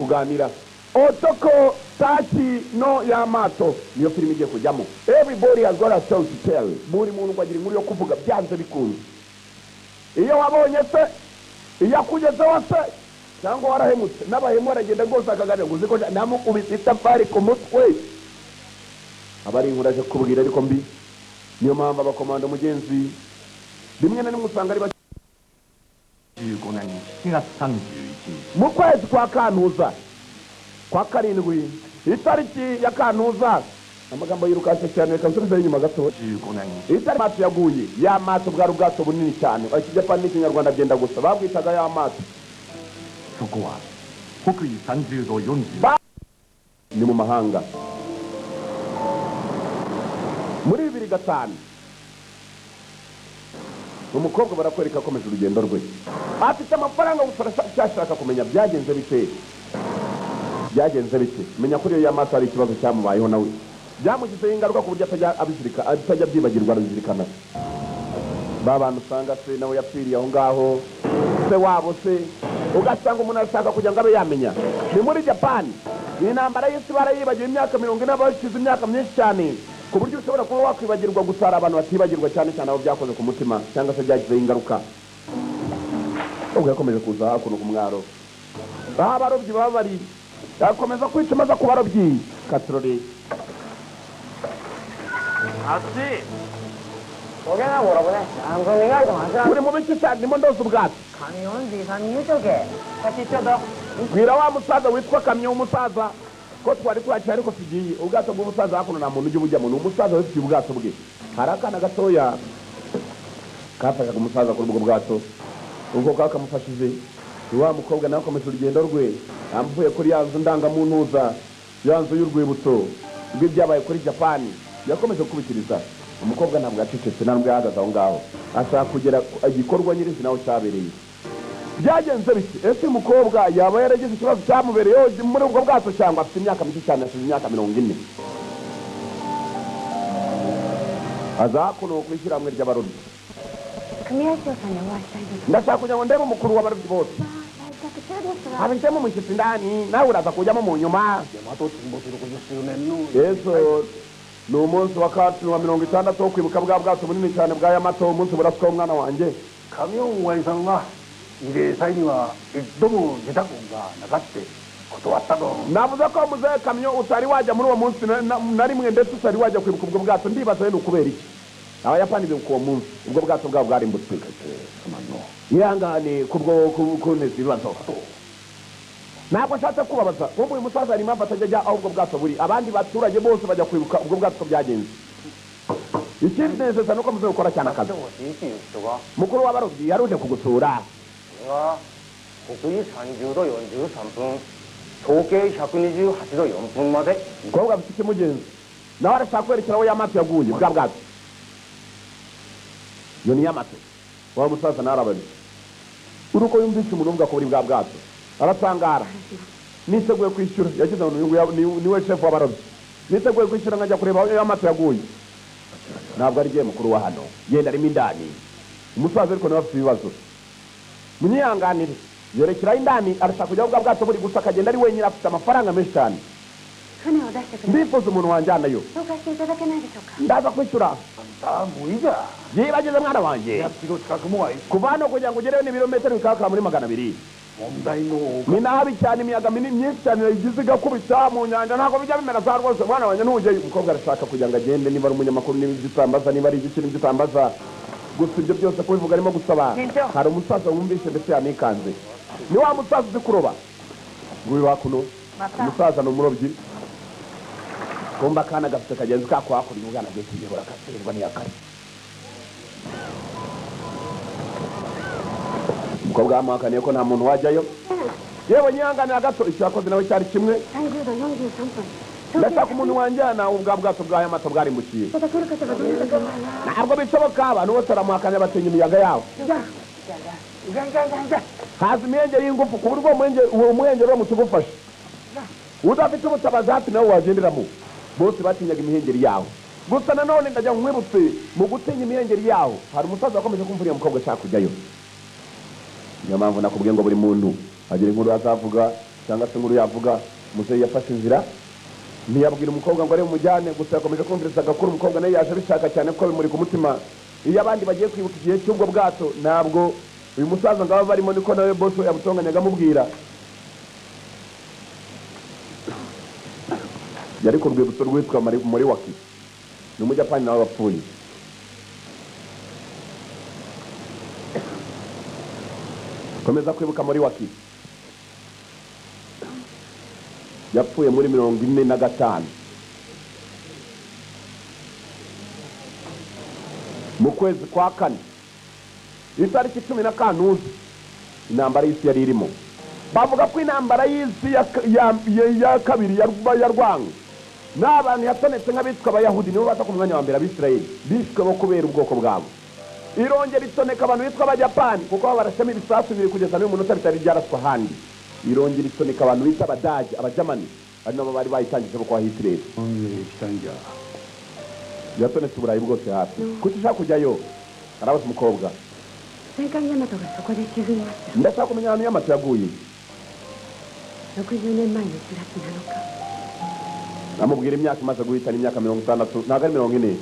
kuganira Otoko Taki no Yamato niyo filime igiye kujyamo. Everybody has got a story to tell. Buri muntu kwagira inkuru yo kuvuga byanze bikunze. Iyo wabonye se iyo kugezeho se cyangwa warahemutse n'abahemu aragenda rwose akagana ngo uziko namukubise itafari ku mutwe. Abari inkuru aje kubwira ariko mbi niyo mpamvu abakomando mugenzi rimwe na rimwe usanga ari mu kwezi kwa Kantuza kwa karindwi itariki ya Kantuza amagambo yirukanse cyane kansubiza inyuma gato itariki yaguye ya mato bwari ubwato bunini cyane Ikijapani n'Ikinyarwanda byenda gusa babwitaga ya mato Sokwa Fukui 30度40ni mu mahanga muri 2005 umukobwa barakwereka akomeje urugendo rwe afite amafaranga cyashaka kumenya byagenze bite menya kuri iyo yamaso ari ikibazo cyamubayeho nawe byamugizeho ingaruka ku buryo atajya byibagirwa aruzirikana babantu usanga se nawe yapfiriye aho ngaho se wabo se ugasanga umuntu arashaka kugira ngo abe yamenya ni muri Japani intambara y'isi barayibagiwe imyaka 40 bashize imyaka myinshi cyane ku buryo ushobora kuba wakwibagirwa gusara abantu batibagirwa cyane cyane abo byakoze ku mutima cyangwa se byagize ingaruka ubwo yakomeje kuza hakuno ku mwaro aha abarobyi baba bari yakomeza kwica maze ku barobyi katroli ati ogena 뭐라고래 안고 내가 좀 하자 uri mu biki cyane ndimo ndoza ubwato kamyonzi kamyo cyoke katitodo bwira wa musaza witwa kamyo umusaza ko twari kwakira ariko tugiye ubwato bw'umusaza hakuno nta muntu ujye bujyamo ni umusaza wese ubwato bwe hari akana gatoya kafashaga umusaza kuri ubwo bwato ubwo kakamufashije wa mukobwa nawe akomeje urugendo rwe amvuye kuri ya nzu ndangamuntuza ya nzu y'urwibutso rw'ibyabaye kuri Japani yakomeje kubikiriza umukobwa ntabwo yacecetse ntabwo yahagaze aho ngaho ashaka kugera igikorwa nyirizina aho cyabereye byagenze bite ese umukobwa yaba yaragize ikibazo cyamubereyeho muri ubwo bwato cyangwa afite imyaka mike cyane afite imyaka 40 aza kuno kwishyira hamwe ry'abarobyi ndashaka kugira ngo ndebe umukuru w'abarobyi bose abitemo umushyitsi ndani nawe uraza kujyamo mu nyuma yeso ni umunsi wa 60 wo kwibuka bwa bwato bunini cyane bwa Yamato umunsi buraswa umwana wanjye kamyo waisanga ire sainiwa idomo gitakunga nagatte kotowatado navuze ko muze kamyo utari wajya muri uwo munsi na rimwe ndetse utari wajya kwibuka ubwo bwato ndibaza no kubera iki abayapani bibuka uwo munsi ubwo bwato bwabo bwarimbutse ihangane kubwo kuneza ibibazo ntabwo nshatse kubabaza ubwo uyu musaza ari mpamvu atajya aho ubwo bwato buri abandi baturage bose bajya kwibuka ubwo bwato byagenze ikindi neza nuko muze gukora cyane akazi mukuru w'abarobyi yaruje kugusura Fukui 30度43分統計128度4分までumukobwa afite ikimugenzi nawe arashaka kwerekera aho Yamato yaguye bwa bwato iyo ni Yamato wa musaza narabari uruko yumvise umuntu uvuga ko buri bwa bwato aratangara niteguye kwishyura yagize niwe chef w'abarobyi niteguye kwishyura nkajya kureba aho Yamato yaguye ntabwo ari giye mukuru wa hano yenda arimo indani umusaza ariko nawe afite ibibazo munyihanganire yerekera indani arashaka kujya ubwa bwato buri gusa akagenda ari wenyine afite amafaranga menshi cyane ndifuza umuntu wanjyanayo ndaza kwishyura muiga yibageze mwana wanjye kuva hano kugira ngo ugereyo n'ibirometero bikaka muri 200 ni nabi cyane imiyaga myinshi cyane yagize igakubita mu nyanja ntabwo bijya bimera za rwose mwana wanjye ntujye umukobwa arashaka kugira ngo agende niba ari umunyamakuru n'ibitambaza niba ari igikiri by'itambaza gusa ibyo byose kubivuga arimo gusaba hari umusaza wumvise ndetse yanikanze ni wa musaza uzi kuroba nguyu wakuno umusaza ni umurobyi kumba kana gafite kagenzi kako hakuri umwana agiye kuyobora akaserwa n'iyakare umukobwa yamuhakaniye ko nta muntu wajyayo yewe nyihanganira gato icyo yakoze nawe cyari kimwe ndashaka umuntu wanjyana ubwa bwato bwa Yamato bwarimbukiye ntabwo bishoboka abantu bose baramuhakanya batenya imiyaga yabo haza imihengeri y'ingufu ku buryo umuhengeri uramutse ugufashe udafite ubutabazi hafi nawe wagenderamo bose batinyaga imihengeri yaho gusa nanone ndajya nkwibutse mu gutinya imihengeri yaho hari umusaza wakomeje kumva uriya mukobwa ashaka kujyayo niyo mpamvu nakubwiye ngo buri muntu agira inkuru azavuga cyangwa se nkuru yavuga muzehe yafashe inzira ntiyabwira umukobwa ngo arebe umujyane gusa yakomeje kumviriza agakuru umukobwa nawe yaje abishaka cyane kuko bimuri ku mutima iyo abandi bagiye kwibuka igihe cy'ubwo bwato ntabwo uyu musaza ngo aba barimo niko nawe boss we yamutonganyaga amubwira yari ku rwibutso rwitwa muri waki ni umujyapani nawe wapfuye komeza kwibuka muri waki yapfuye muri 45 mu kwezi kwa kane itariki 10 Kantuzi intambara y'isi yari irimo bavuga ko intambara y'isi ya kabiri ya rwango n'abantu yatonetse nk'abitwa abayahudi nibo bata ku mwanya wa mbere abisirayeli bishwe bo kubera ubwoko bwabo irongera itoneka abantu bitwa abajapani kuko barashamo ibisasu biri kugeza n'uyu munota bitari byaraswa ahandi irongera itoneka abantu bita abadage abajamani ari nabo bari bayitangije bo kwa Hitler yatonetse uburayi bwose hafi kuko ushaka kujyayo arabaza umukobwa ndashaka kumenya ahantu Yamato yaguye amubwira imyaka imaze guhitana imyaka 60 ntabwo ari 40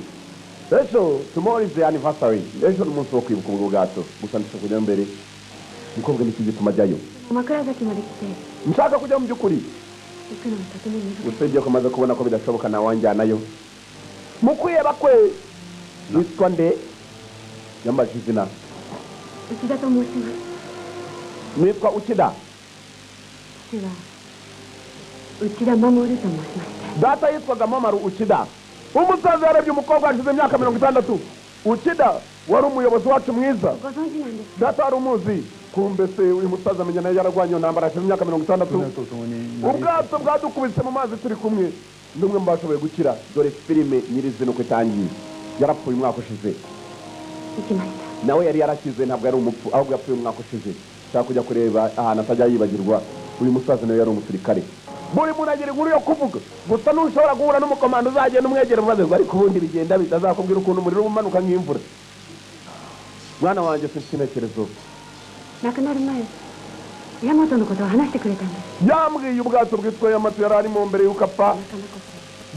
ejo tomorrow is the anniversary ejo ni umunsi wo kwibuka ubwo bwato gusa ndashaka kujya mbere umukobwa ni iki gituma ajyayo nshaka kujya mu by'ukuri usibye ko maze kubona ko bidashoboka na wanjyanayo mukwiye bakwe yitwa nde yambaje izina nitwa Uchida Mamoru data yitwaga Mamoru Uchida umusaza yarebye umukobwa ashize imyaka 60 Uchida wari umuyobozi wacu mwiza data wari umuzi kumbe se uyu musaza amenya nayo yaragwanye ntambara ashize imyaka 60 ubwato bwadukubise mu mazi turi kumwe ndumwe mbashoboye gukira dore filime nyirizino ko itangiye yarapfuye umwaka ushize nawe yari yarakize ntabwo yari umupfu ahubwo yapfuye umwaka ushize cyangwa kujya kureba ahantu atajya yibagirwa uyu musaza nawe yari umusirikare buri muntu agira inkuru yo kuvuga gusa nushobora guhura n'umukomando uzagenda umwegera maze ariko ubundi bigenda bitazakubwira ukuntu umuriro umanuka nk'imvura mwana wanjye sintekerezo yambwiye ubwato bwitwa Yamato yari arimo mbere y'uko apfa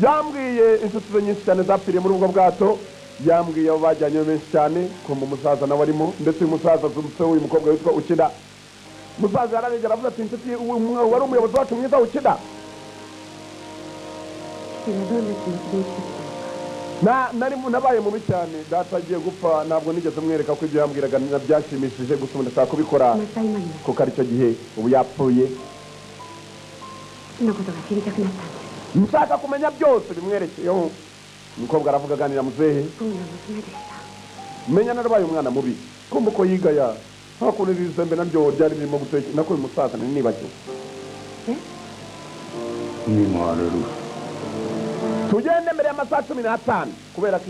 yambwiye inshuti ze nyinshi cyane zapfiriye muri ubwo bwato yambwiye abo bajyanye benshi cyane kumva umusaza nawe arimo ndetse uyu musaza uyu mukobwa witwa Uchida musaza yararengera avuga ati inshuti wari umuyobozi wacu mwiza Uchida nabaye mubi cyane data agiye gupfa ntabwo nigeze mwereka ko ibyo yambwiraga byashimishije gusa ubu ndashaka kubikora kuko aricyo gihe ubu yapfuye nshaka kumenya byose bimwerekeyeho umukobwa aravuga aganira muzehe menya narabaye umwana mubi kumva uko yigaya hakurira izembe naryo ryari ririmo gutekera nako uyu musaza nibagiwe tugende mbere y'amasaha 15 kubera ko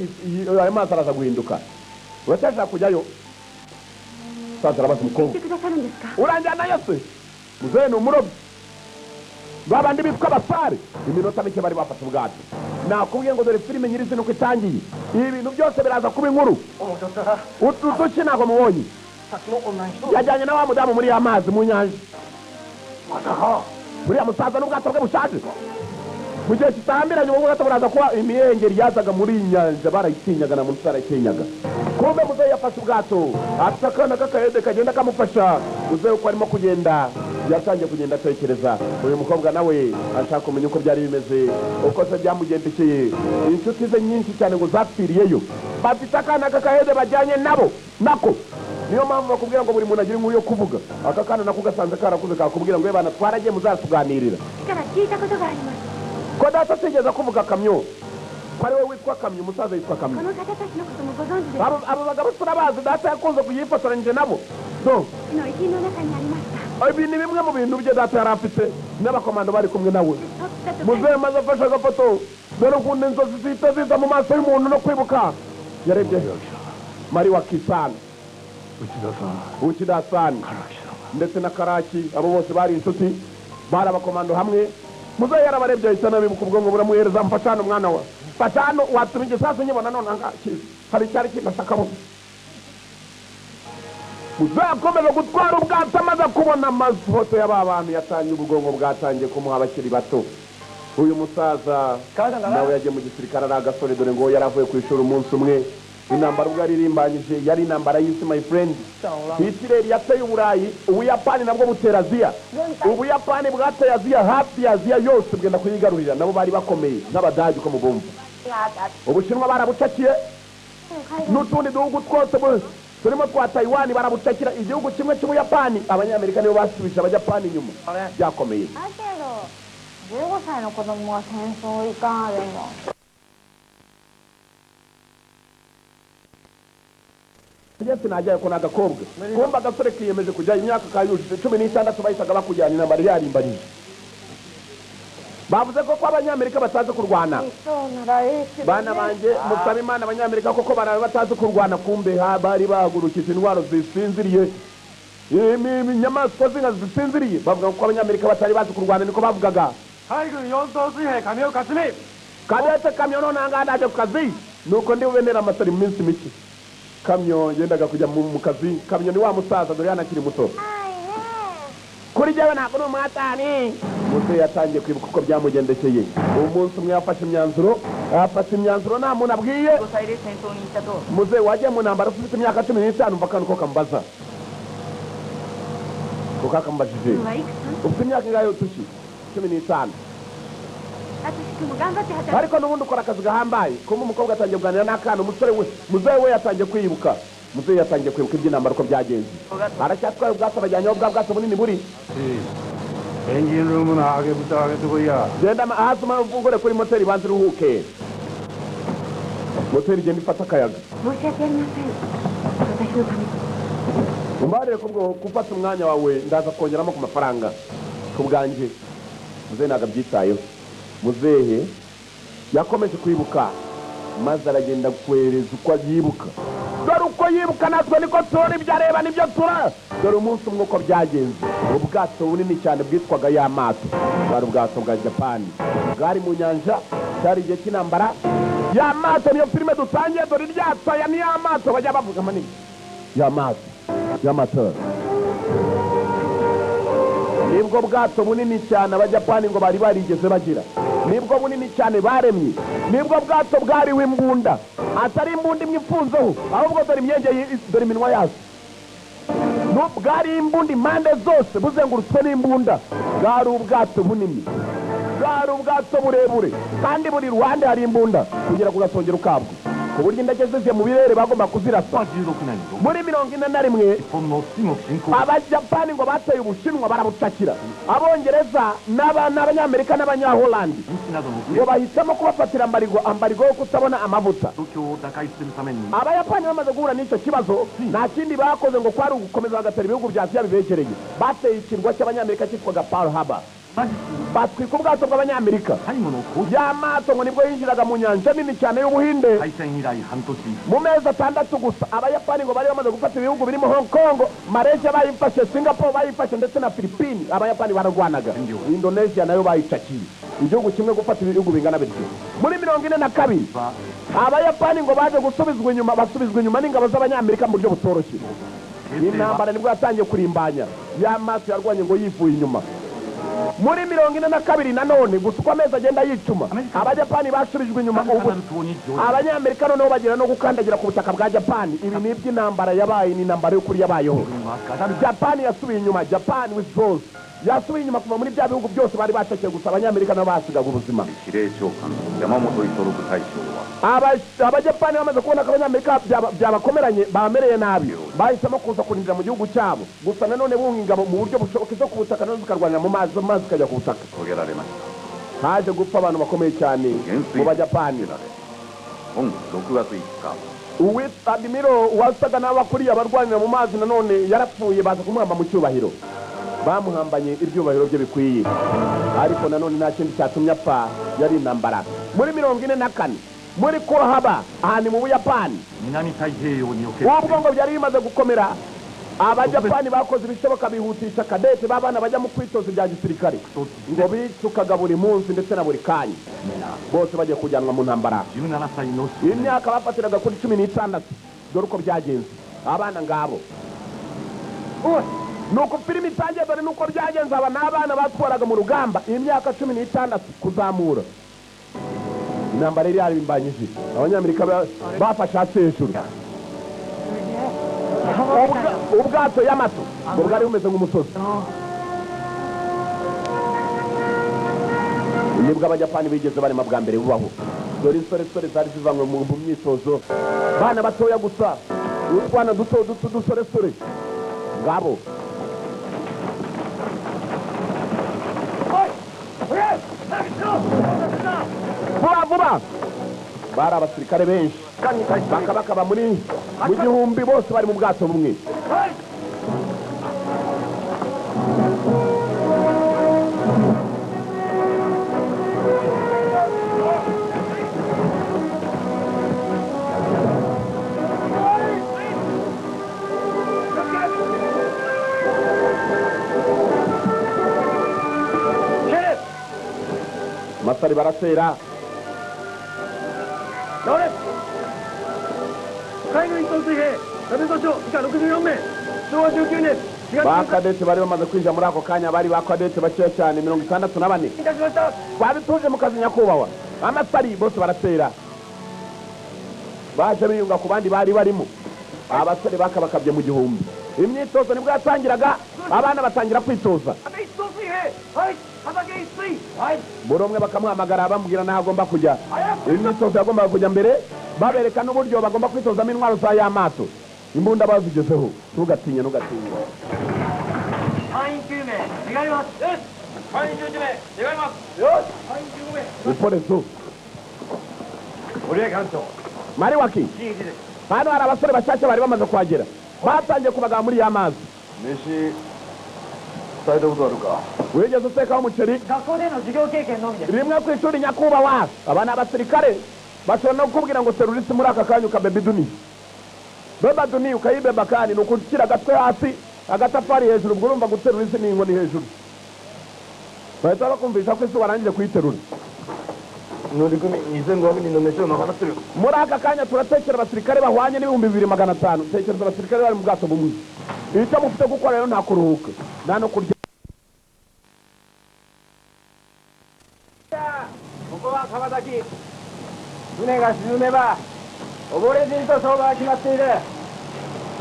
ayo mazi araza guhinduka uracyashaka kujyayo saza arabaza umukobwa uranjyanayo se muzehe ni umurobyi babandi bitwa abasare iminota mike bari bafata ubwato nakubwiye ngo dore filime nyirizina uko itangiye ibi bintu byose biraza kuba inkuru utuki ntabwo mubonye yajyanye na wa mudamu muri ya mazi mu nyanja buriya musaza n'ubwato bwe bushaje mu gihe kitambiranye ubwo bwato buraza kuba imihengeri yazaga muri iyi nyanja barayitinyaga na munsi barayitinyaga kumbe muzehe yafashe ubwato afite akana k'akahede kagenda kamufasha muzehe uko arimo kugenda yatangiye kugenda atekereza uyu mukobwa nawe ashaka kumenya uko byari bimeze uko se byamugendekeye inshuti ze nyinshi cyane ngo zapfiriyeyo bafite akana k'akahede bajyanye nako niyo mpamvu bakubwira ngo buri muntu agira inkuru yo kuvuga aka kana nako gasanze karakuze kakubwira ngo bana twaragiye muzatuganirira ko data atigeze kuvuga kamyo ko ari we witwa kamyo umusaza yitwa kamyo abo bagabo turabazi data yakunze kuyifotoranyije nabo ibi ni bimwe mu bintu bye data yari afite n'abakomando bari kumwe nawe muzehe maze afashe agafoto dore ukuntu inzozi zihita ziza mu maso y'umuntu no kwibuka yarebye mari wa Kisana Uchida-san ndetse na Karaki abo bose bari inshuti bari abakomando hamwe muzehe yarabarebye ahita nabibuka ubwonko buramuhereza mfashano umwana wa mfashano watuma igisasu nyibona none hari icyari kinashakamo muzakomeza gutwara ubwato amaze kubona amafoto y'aba bantu yatangiye ubugongo bwatangiye kumuha abakiri bato. Uyu musaza nawe yagiye mu gisirikare ari agasore, dore ngo yaravuye ku ishuri umunsi umwe. Intambara ubwo yaririmbanyije yari intambara y'isi my friend. Hitler yateye Uburayi, Ubuyapani nabwo butera Aziya. Ubuyapani bwateye Aziya, hafi ya Aziya yose bwenda kuyigarurira, nabo bari bakomeye nk'Abadage uko mubumva. Ubushinwa barabucakiye n'utundi duhugu twose turimo twa Taiwan barabucakira. Igihugu kimwe cy'Ubuyapani, Abanyamerika nibo basubije Abajapani inyuma. Byakomeye. 15歳の子供は戦争いかでも。Ndetse najyaye ko nagakobwa kumba agasore kiyemeje kujya imyaka kayujije 16 bahitaga bakujyana intambara yarimbarije. Bavuze ko Abanyamerika batazi kurwana. Bana banje musaba Imana Abanyamerika koko batazi kurwana, kumbe bari bahagurukije intwaro zisinziriye. Inyamaswa zinga zisinziriye, bavuga ko Abanyamerika batari bazi kurwana, niko bavugaga. Kadete kamyo nanga ndaje ku kazi, nuko ndi ubenera amasari mu minsi mike. Kamyo yendaga kujya mu kazi, kamyo ni wa musaza dore yanakiri muto. Kuri jewe nako n'umwatani. Muze yatangiye kwibuka uko byamugendekeye. Umunsi umwe yafashe imyanzuro, nta muntu abwiye. Muze wagiye mu ntambara ufite imyaka 15 mpaka nuko kambaza. Kuko akambajije. Ufite imyaka ingayo tushi? 15. Ariko n'ubundi ukora akazi gahambaye. Kumva umukobwa atangiye kuganira n'akana, umusore we muzehe we yatangiye kwibuka. Muzehe yatangiye kwibuka iby'intambara uko byagenze. Aracyatwaye ubwato bajyanye ubwato bunini buri. Engine room na hage butaga tugoya. Genda ahazuma uvugore kuri moteri banze ruhuke. Moteri genda ifata akayaga. Umbarire ko bwo gufata umwanya wawe ndaza kongeramo ku mafaranga kubwanje. Muzehe nagabyitayeho. Muzehe yakomeje kwibuka maze aragenda kwereza uko yibuka. Dore uko yibuka natwe niko tura ibyareba nibyo tura. Dore umunsi umwe uko byagenze. Ubwato bunini cyane bwitwaga Yamato, bwari ubwato bwa Japani, bwari mu nyanja, cyari igihe cy'intambara. Yamato niyo filime dutangiye, dore iryato ya ni Yamato bajya bavuga manini. Yamato nibwo bwato bunini cyane Abajapani ngo bari barigeze bagira. Nibwo bunini cyane baremye. Nibwo bwato bwari w'imbunda, atari imbunda imwe ifunzeho, ahubwo dore imyenge, dore iminwa yazo. Bwari imbunda impande zose buzengurutswe n'imbunda. Bwari ubwato bunini, bwari ubwato burebure, kandi buri ruhande hari imbunda kugera ku gasongero kabwo, ku buryo indege zivuye mu birere bagomba kuzirasa. Muri 41 Abajapani ngo bateye Ubushinwa barabucakira. Abongereza n'Abanyamerika n'Abanyaholandi ngo bahitamo kubafatira ambarigo yo kutabona amavuta. Abayapani bamaze guhura n'icyo kibazo, nta kindi bakoze ngo kwari ugukomeza bagatera ibihugu bya Aziya bibegereye. Bateye ikirwa cy'Abanyamerika cyitwaga Pearl Harbor. Batwika ubwato bw'Abanyamerika. Yamato ngo nibwo yinjiraga mu nyanja nini cyane y'Ubuhinde. Mu mezi 6 gusa Abayapani ngo bari bamaze gufata ibihugu birimo Hong Kong, Malaysia bayifashe, Singapore bayifashe, ndetse na Philippines. Abayapani bararwanaga. Indonesia nayo bayicakiye. Igihugu kimwe gufata ibihugu bingana bityo. Muri 42 Abayapani ngo baje basubizwa inyuma n'ingabo z'Abanyamerika mu buryo butoroshye. Intambara nibwo yatangiye kurimbanya. Yamato yarwanye ngo yivuye inyuma. Muri 42 nanone gusa uko amezi agenda yicuma, Abajapani basubijwe inyuma. Abanyamerika noneho bagira no gukandagira ku butaka bwa Japani. Ibi ni iby'intambara yabaye, ni intambara y'ukuri yabayeho. Japani yasubiye inyuma, Japan withdraws. Yasubiye inyuma kuva muri bya bihugu byose bari bacakiye, gusa Abanyamerika nabo basigaga ubuzima. Abajapani bamaze kubona ko Abanyamerika byabakomeranye, bamereye nabi, bahisemo kuza kurindira mu gihugu cyabo. Gusa nanone bunga ingabo mu buryo bushoboka zo ku butaka no zikarwanya mu mazi kajya ku butaka. Haje gupfa abantu bakomeye cyane mu Bajapani. Uwitwa Admiral wasaga n'abakuriye abarwanira mu mazi nanone yarapfuye, baza kumuhamba mu cyubahiro. Bamuhambanye ibyubahiro bye bikwiye, ariko nanone nta kindi cyatumye apfa, yari intambara. Muri 44 muri Pearl Harbor ahani mu Buyapani, ubwo ngo byari bimaze gukomera. Abajapani bakoze ibishoboka bihutisha kadete babana bajya mu kwitoza bya gisirikare, ngo bitukaga buri munsi ndetse na buri kanya, bose bagiye kujyanwa mu ntambara. Imyaka bafatiraga kuri 16. Dore uko byagenze abana ngabo. nuko filime itangiye dore nuko byagenze aba n'abana batwaraga mu rugamba imyaka 16 kuzamura intambara yari yarimbanyije abanyamerika bafashe hasi hejuru ubwato y'amato ngo bwari bumeze nk'umusozi nibwo abajapani bigeze barema bwa mbere bubaho dore insoresore zari zivanywe mu myitozo bana batoya gusa utwana duto dusoresore ngabo vuba bari abasirikare benshi bakaba mu gihumbi bose bari mu bwato bumwe masari barasera bakadete bari bamaze kwinjira muri ako kanya bari bakadete bakeya cyane 64 twabituje mu kazi nyakubahwa amasari bose barasera baje biyunga ku bandi bari barimo abasore bakabakabye mu gihumbi imyitozo nibwo yatangiraga abana batangira kwitoza buri umwe bakamuhamagara bamubwira n'aho agomba kujya imyitozo yagombaga kujya mbere babereka n'uburyo bagomba kwitozamo intwaro za y'amato imbunda bazigezeho ntugatinye iporezo mariwaki hano hari abasore bashyashya bari bamaze kuhagera batangiye kubagaba muri y'amazi wigeze utekaho umuceri rimwe ku ishuri nyakubahwa aba ni abasirikare bashobora no kukubwira ngo terurisi muri aka kanya ukabeba iduni beba duni ukayibeba kandi ni ukushyira agatwe hasi agatafari hejuru ubwo urumva guterurisi ni inkoni hejuru bahita bakumvisha ko isi warangije kuyiterura muri aka kanya turatekera abasirikare bahwanye n'ibihumbi 2500 tekereza abasirikare bari mu bwato bumwe icyo mufite gukora rero nta kuruhuka nta no kurya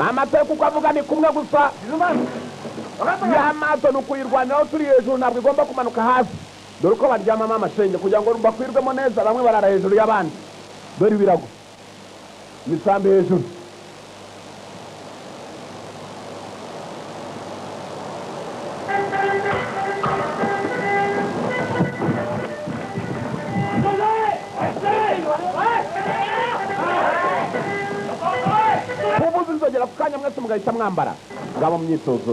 amateka uko avuga ni kumwe gusa y'amato ni ukuyirwaniraho turi hejuru ntabwo igomba kumanuka hasi dore uko baryamamo amashenge kugira ngo bakwirwemo neza bamwe barara hejuru y'abandi dore ibirago imisambi hejuru ubuze inzogera ku kanya mwese mugahita mwambara ngabo mu myitozo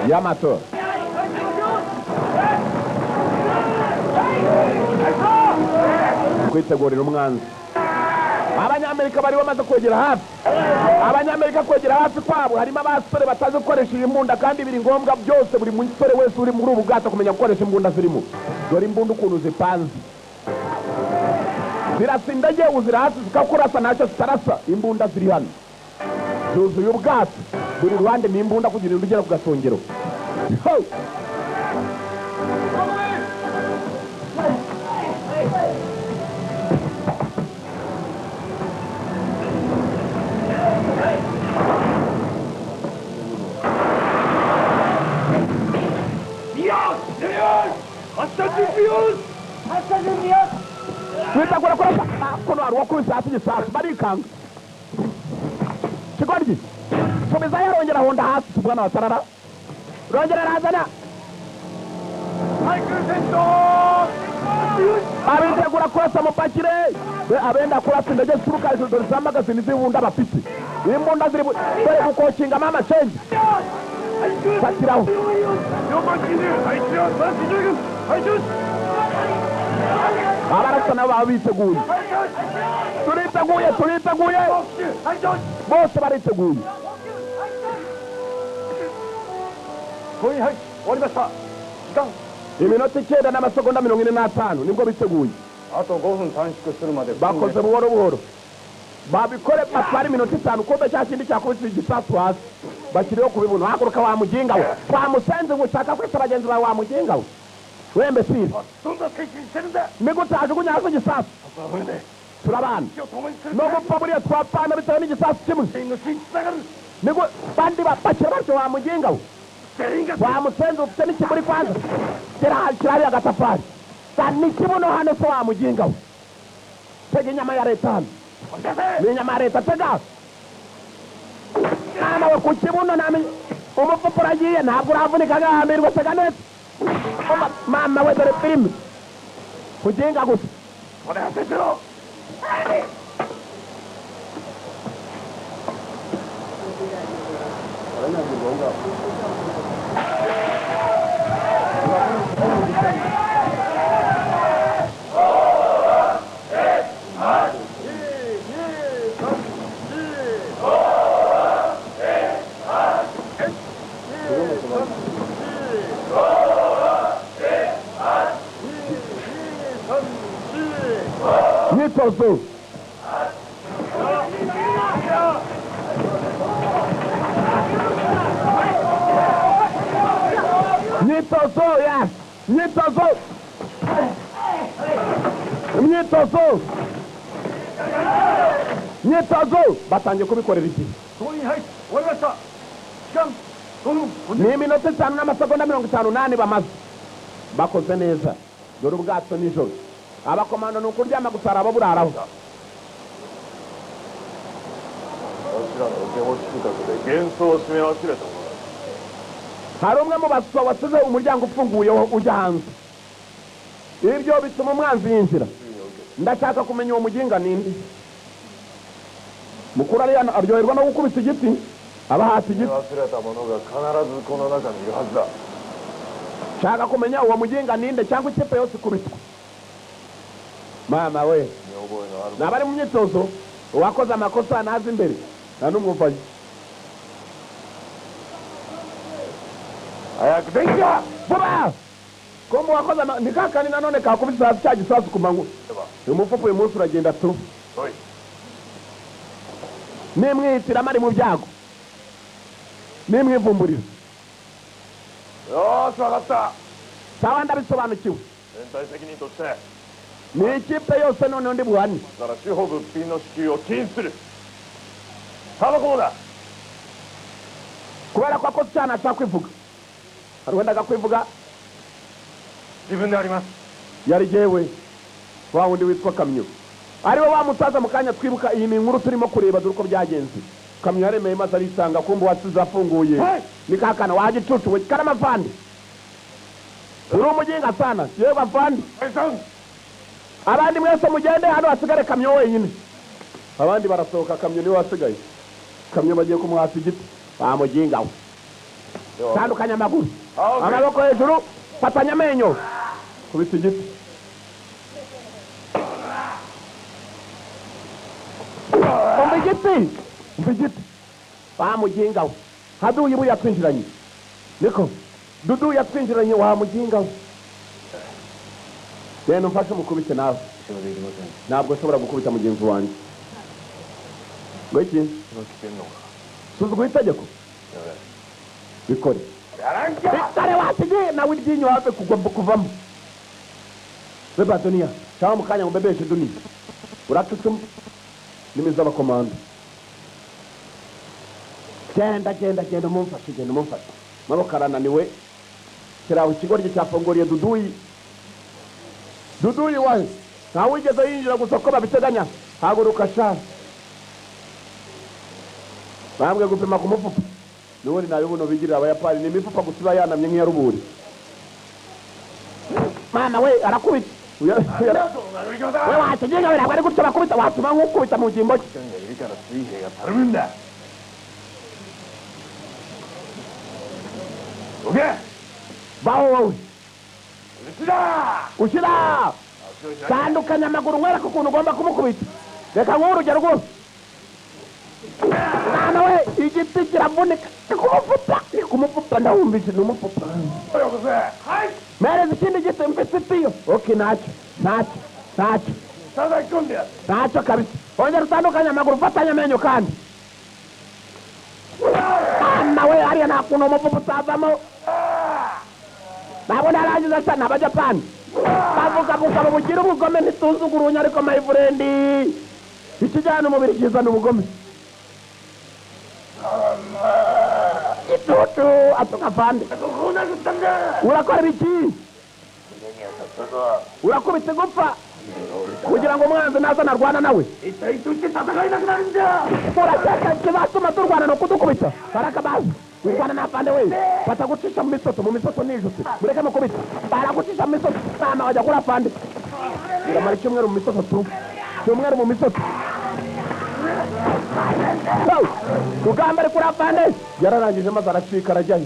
y'amato kwitegurira umwanzi abanyamerika bari bamaze kwegera hafi abanyamerika kwegera hafi kwabo harimo abasore batazi gukoresha iyi mbunda kandi biri ngombwa byose buri musore wese uri muri ubu bwato kumenya gukoresha imbunda zirimo dore imbunda ukuntu zipanze zirasindagiye uzira hasi zikakurasa ntacyo zitarasa imbunda ziri hano zuzuye ubwato buri ruhande ni imbunda kugira ngo ugere ku gasongero witegura kurasa kuno hari uwakubise hasi igisasu barikanga kigoryi subiza yarongera honda hasi tubwana wasarara rongera razana abitegura kurasa mupakire abenda kurasa indege zituruka hejuru dore za magazini z'imbunda bafite imbunda ziri dore gukokingamo amashenge fatiraho abarasa nabo baba biteguye turiteguye bose bariteguye iminota 9 n'amasegonda 45 nibwo biteguye あと5分短縮するまで bakoze buhoro buhoro babikore batwara iminota 5 kumbe cya kindi cyakubise igisasu hasi bakiriho kubibuno haguruka wa muginga we wamusenze ngo ushaka kwita abagenzi bawe wa muginga we wembe siri どんな責任してるんだ nigutajugunya hasi igisasu それで turabana 死を共にする no gupfa buriya twapfana bitewe n'igisasu kimwe 全員の死につながる nigo bandi bakira batyo wa muginga we 全員が wamusenze ufite n'ikimuri kwanza kirahari agatafari sana ikibuno hano se wa muginga we tega inyama ya leta hano ni inyama ya leta tega mwana we ku kibuno namenye umupfupu uragiye ntabwo uravunika agahambirwa tega neza mama we dore filime kuginga gusa これはせてろ Nitozo. Nitozo, yes. Nitozo. Nitozo. Nitozo. Batangiye kubikorera iki? 総員配置終わりました時間5分 ni iminota 5 n'amasegonda 58 bamaze bakoze neza dore ubwato nijoro abakomando ni ukuryama gusa hari abo buraraho 私らの受け持ち区画で幻想を締め忘れたものだ hari umwe mu baswa wasize umuryango ufunguyeho ujya hanze ibyo bituma umwanzi yinjira ndashaka kumenya uwo muginga ninde mukuru ari hano aryoherwa no gukubita igiti aba hasi igiti 忘れたものが必ずこの中にいるはずだ shaka kumenya uwo muginga ninde cyangwa ikipe yose ikubitwa mama we 見覚えのある nabari mu myitozo uwakoze amakosa naza imbere nta n'umwuvayo 早く電気が vuba ko mu wakoze ni kakandi nanone kakubise hasi cya gisasu ku manywa umupfupu uyu munsi uragenda tu おい nimwihitiramo ari mu byago nimwivumburira よーし分かった sawa ndabisobanukiwe 全体責任として ni ikipe yose noneho ndi buhane だから司法物品の支給を禁止するタバコもだ kubera ko akoze icyaha ntashaka kwivuga hari wendaga kwivuga 自分であります yari jyewe wa wundi witwa kamyo ariwe wa musaza mu kanya twibuka iyi ni inkuru turimo kureba dore uko byagenze kamyo yaremeye maze arisanga kumva wasize afunguye ni kakana wagicucu we karama vandi uri umuginga sana yewe bavandi 解散 abandi mwese mugende hano hasigare kamyo wenyine abandi barasohoka kamyo niwe wasigaye kamyo bagiye kumuhasa igiti bamuginga we tandukanya amaguru amaboko hejuru fatanya amenyo kubita igiti umva igiti bamuginga we haduye ibuye yatwinjiranye niko dudu yatwinjiranye wamuginga we genda umfashe umukubite nawe ntabwo nshobora gukubita mugenzi wanjye ngo iki 今来てんのか suzugura itegeko bikore やらんか bitare wasigiye nawe iryinyo have kuvamo beba duniya cyangwa mu kanya ngo mbebeshe duniya uratutsemo nimi z'abakomando genda umumfashe maboko arananiwe kiraho ikigoryi cyafunguriye duduyi wahe ntawe wigeze yinjira gusa ko babiteganya haguruka sha bambwe gupima ku mufupa n'ubundi nabi buno bigirira abayapani ni imifupa gusa iba yanamye nk'iya ruburi mama we arakubita we wakigenga we ntabwo ari gutyo bakubita watuma nk'ukubita mu gimbo cye がいるから水兵がたるむんだ動け baho wowe うちだ ushyira tandukanya amaguru wereka ukuntu ugomba kumukubita reka nk'ubu urugero rwose mwana we igiti kiravunika kumupfupa ndawumvise ni umupfupa よこせはい mereza ikindi giti mfite itiyo oke ntacyo ntacyo Sasa ikunde. ntacyo kabisa ongera utandukanye amaguru ufatanye amenyo kandi nawe hariya nta kuntu umuvumo utavamo ntabwo narangiza cyane abajapani bavuga bugira ubugome ntituzugurunya ariko my friend ikijyana umubiri kizana ubugome itutu atuka pande urakora ibiki urakubita gupfa kugira ngo umwanzi naza narwana nawe urakeka kizatuma turwana no kudukubita baraka bazi wirwana na pande we batagucisha mu misoto nijutse mureke mukubita baragucisha mu misoto nama wajya kuri pande biramara icyumweru mu misoto tu cyumweru mu misoto rugamba ari kuri pande yararangije maze aracika arajyaho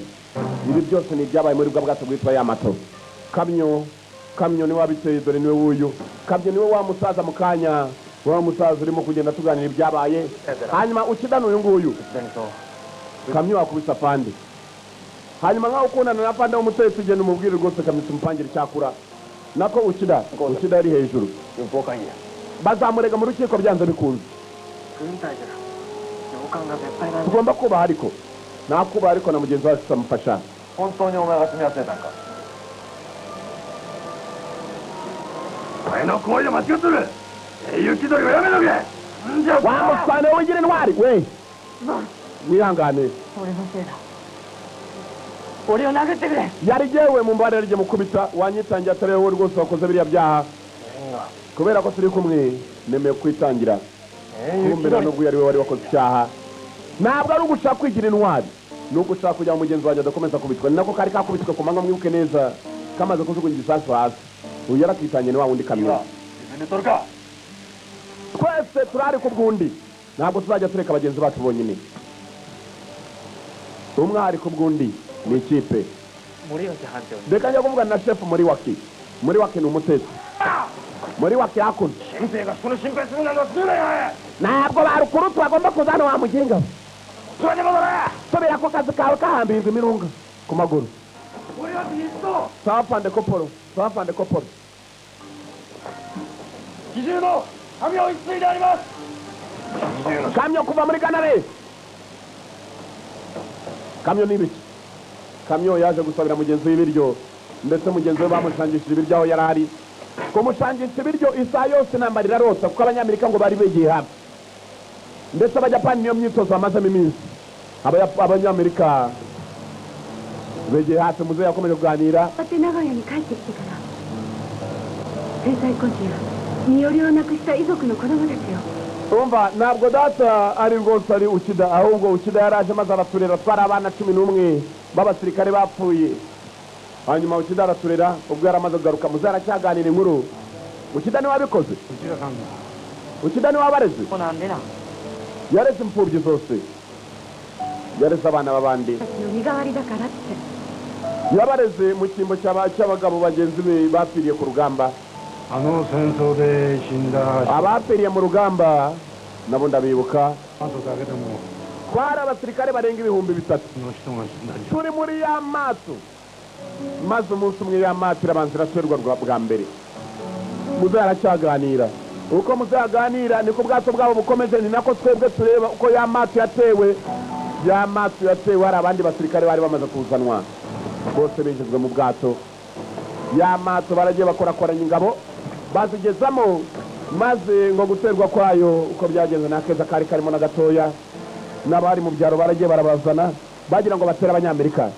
ibi byose ni ibyabaye muri bwa bwato bwitwa Yamato kamyo niwe wabiteye dore niwe wuyu kamyo niwe wa musaza mu kanya wa musaza urimo kugenda tuganira ibyabaye hanyuma ukidana uyu nguyu kamyo wakubisa pande hanyuma nkaho ukundana na pande w'umutetsi ugenda umubwire rwose kamyo tumupangire icyakura nako ukida ari hejuru bazamurega mu rukiko byanze bikunze tugomba kubaha ariko nakubaha ariko na mugenzi wacu tutamufasha wamusane wigire intwari we mwihangane yari jewe mu mbare rye mukubita wanyitangira atari wowe rwose wakoze biriya byaha kubera ko turi kumwe nemeye kwitangira kumbera nubwo yari we wari wakoze icyaha ntabwo ari ugushaka kwigira intwari ni ugushaka kugira ngo mugenzi wanjye adakomeza kubitwa ni nako kari kakubitwe ku manywa mwibuke neza kamaze kujugunya igisasu hasi uyu yarakitanye ni wa wundi kamyo twese turari ku bwundi ntabwo tuzajya tureka bagenzi bacu bonyine umwari ku bwundi ni ikipe reka njya kuvugana na shefu muri waki ni umutetsi muri waki hakuno ntabwo barukuru twagomba kuza hano wa muginga subira ko kazi kawe kahambirwa imirunga ku maguru sawa pande koporo kamyo kuva muri Kanare kamyo n'ibiki kamyo yaje gusabira mugenzi w'ibiryo ndetse mugenzi we bamushangishije ibiryo aho yari ari kumushangisha ibiryo isaha yose intambara irarota kuko abanyamerika ngo bari begeye hafi ndetse abajapani niyo myitozo bamazemo iminsi abanyamerika begeye hafi muze yakomeje kuganira umva ntabwo data ari rwose ari ukida ahubwo ukida yaraje maze araturera twari abana 11 b'abasirikare bapfuye hanyuma ukida araturera ubwo yaramaze kugaruka muze aracyaganira inkuru ukida ni wabikoze ukida ni wabareze yareze imfubyi zose yareze abana b'abandi yabareze mu cyimbo cy'abagabo bagenzi be bapfiriye ku rugamba abapfiriye mu rugamba nabo ndabibuka twari abasirikare barenga 3,000 turi muri ya mato maze umunsi umwe ya mato irabanza iraterwa bwa mbere muze aracyaganira uko muze aganira niko ubwato bwabo bukomeje ni nako twebwe tureba uko ya mato yatewe hari abandi basirikare bari bamaze kuzanwa bose binjizwe mu bwato ya mato baragiye bakorakoranya ingabo bazigezamo maze ngo guterwa kwayo uko byagenze nakeza kari karimo na gatoya n'abari mu byaro baragiye barabazana bagira ngo batere abanyamerika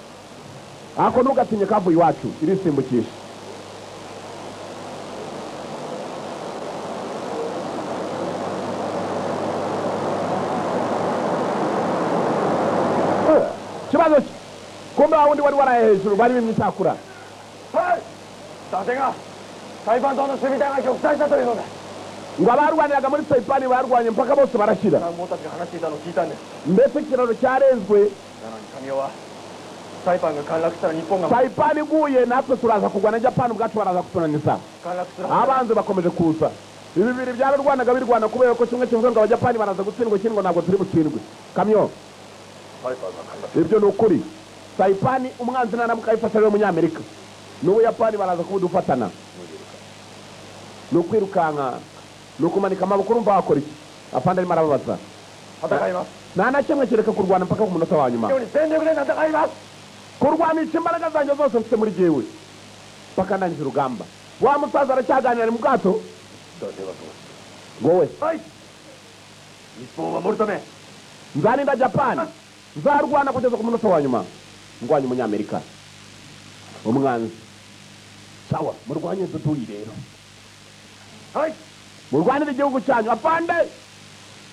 ako ntugatinye kavuye iwacu irisimbukisha kibazo kumbe wundi wari waraye hejuru bari bimyitakura ngo abarwaniraga muri Saipani barwanye mpaka bose barashira mbese ikiraro cyarenzwe Saipani guye natwe turaza kugwa na Japan ubwacu baraza kutunanisa abanze bakomeje kuza ibibiri byararwanaga birwana kubera ko kimwe kivuga ngo abajapani baraza gutsindwa ikindi ngo ntabwo turi butsindwe kamyo ibyo ni ukuri Saipani umwanzi nanamuka ifasha rero umunyamerika n'ubuyapani baraza kubudufatana ni ukwirukanka ni ukumanika amaboko urumva wakora iki afande arimo arababaza 戦います nta na kimwe kereka kurwana mpaka ku munota wa nyuma 非常に全力で戦います kurwanisha imbaraga zanjye zose mfite muri jyewe mpaka ndangije urugamba wa musaza aracyaganira ari mu bwato だでは wowe はい日本を守るため nzarinda japani nzarwana kugeza ku munota wa nyuma ndwanya umunyamerika umwanzi sawa murwanye dutuye rero はい murwanire igihugu cyanyu afande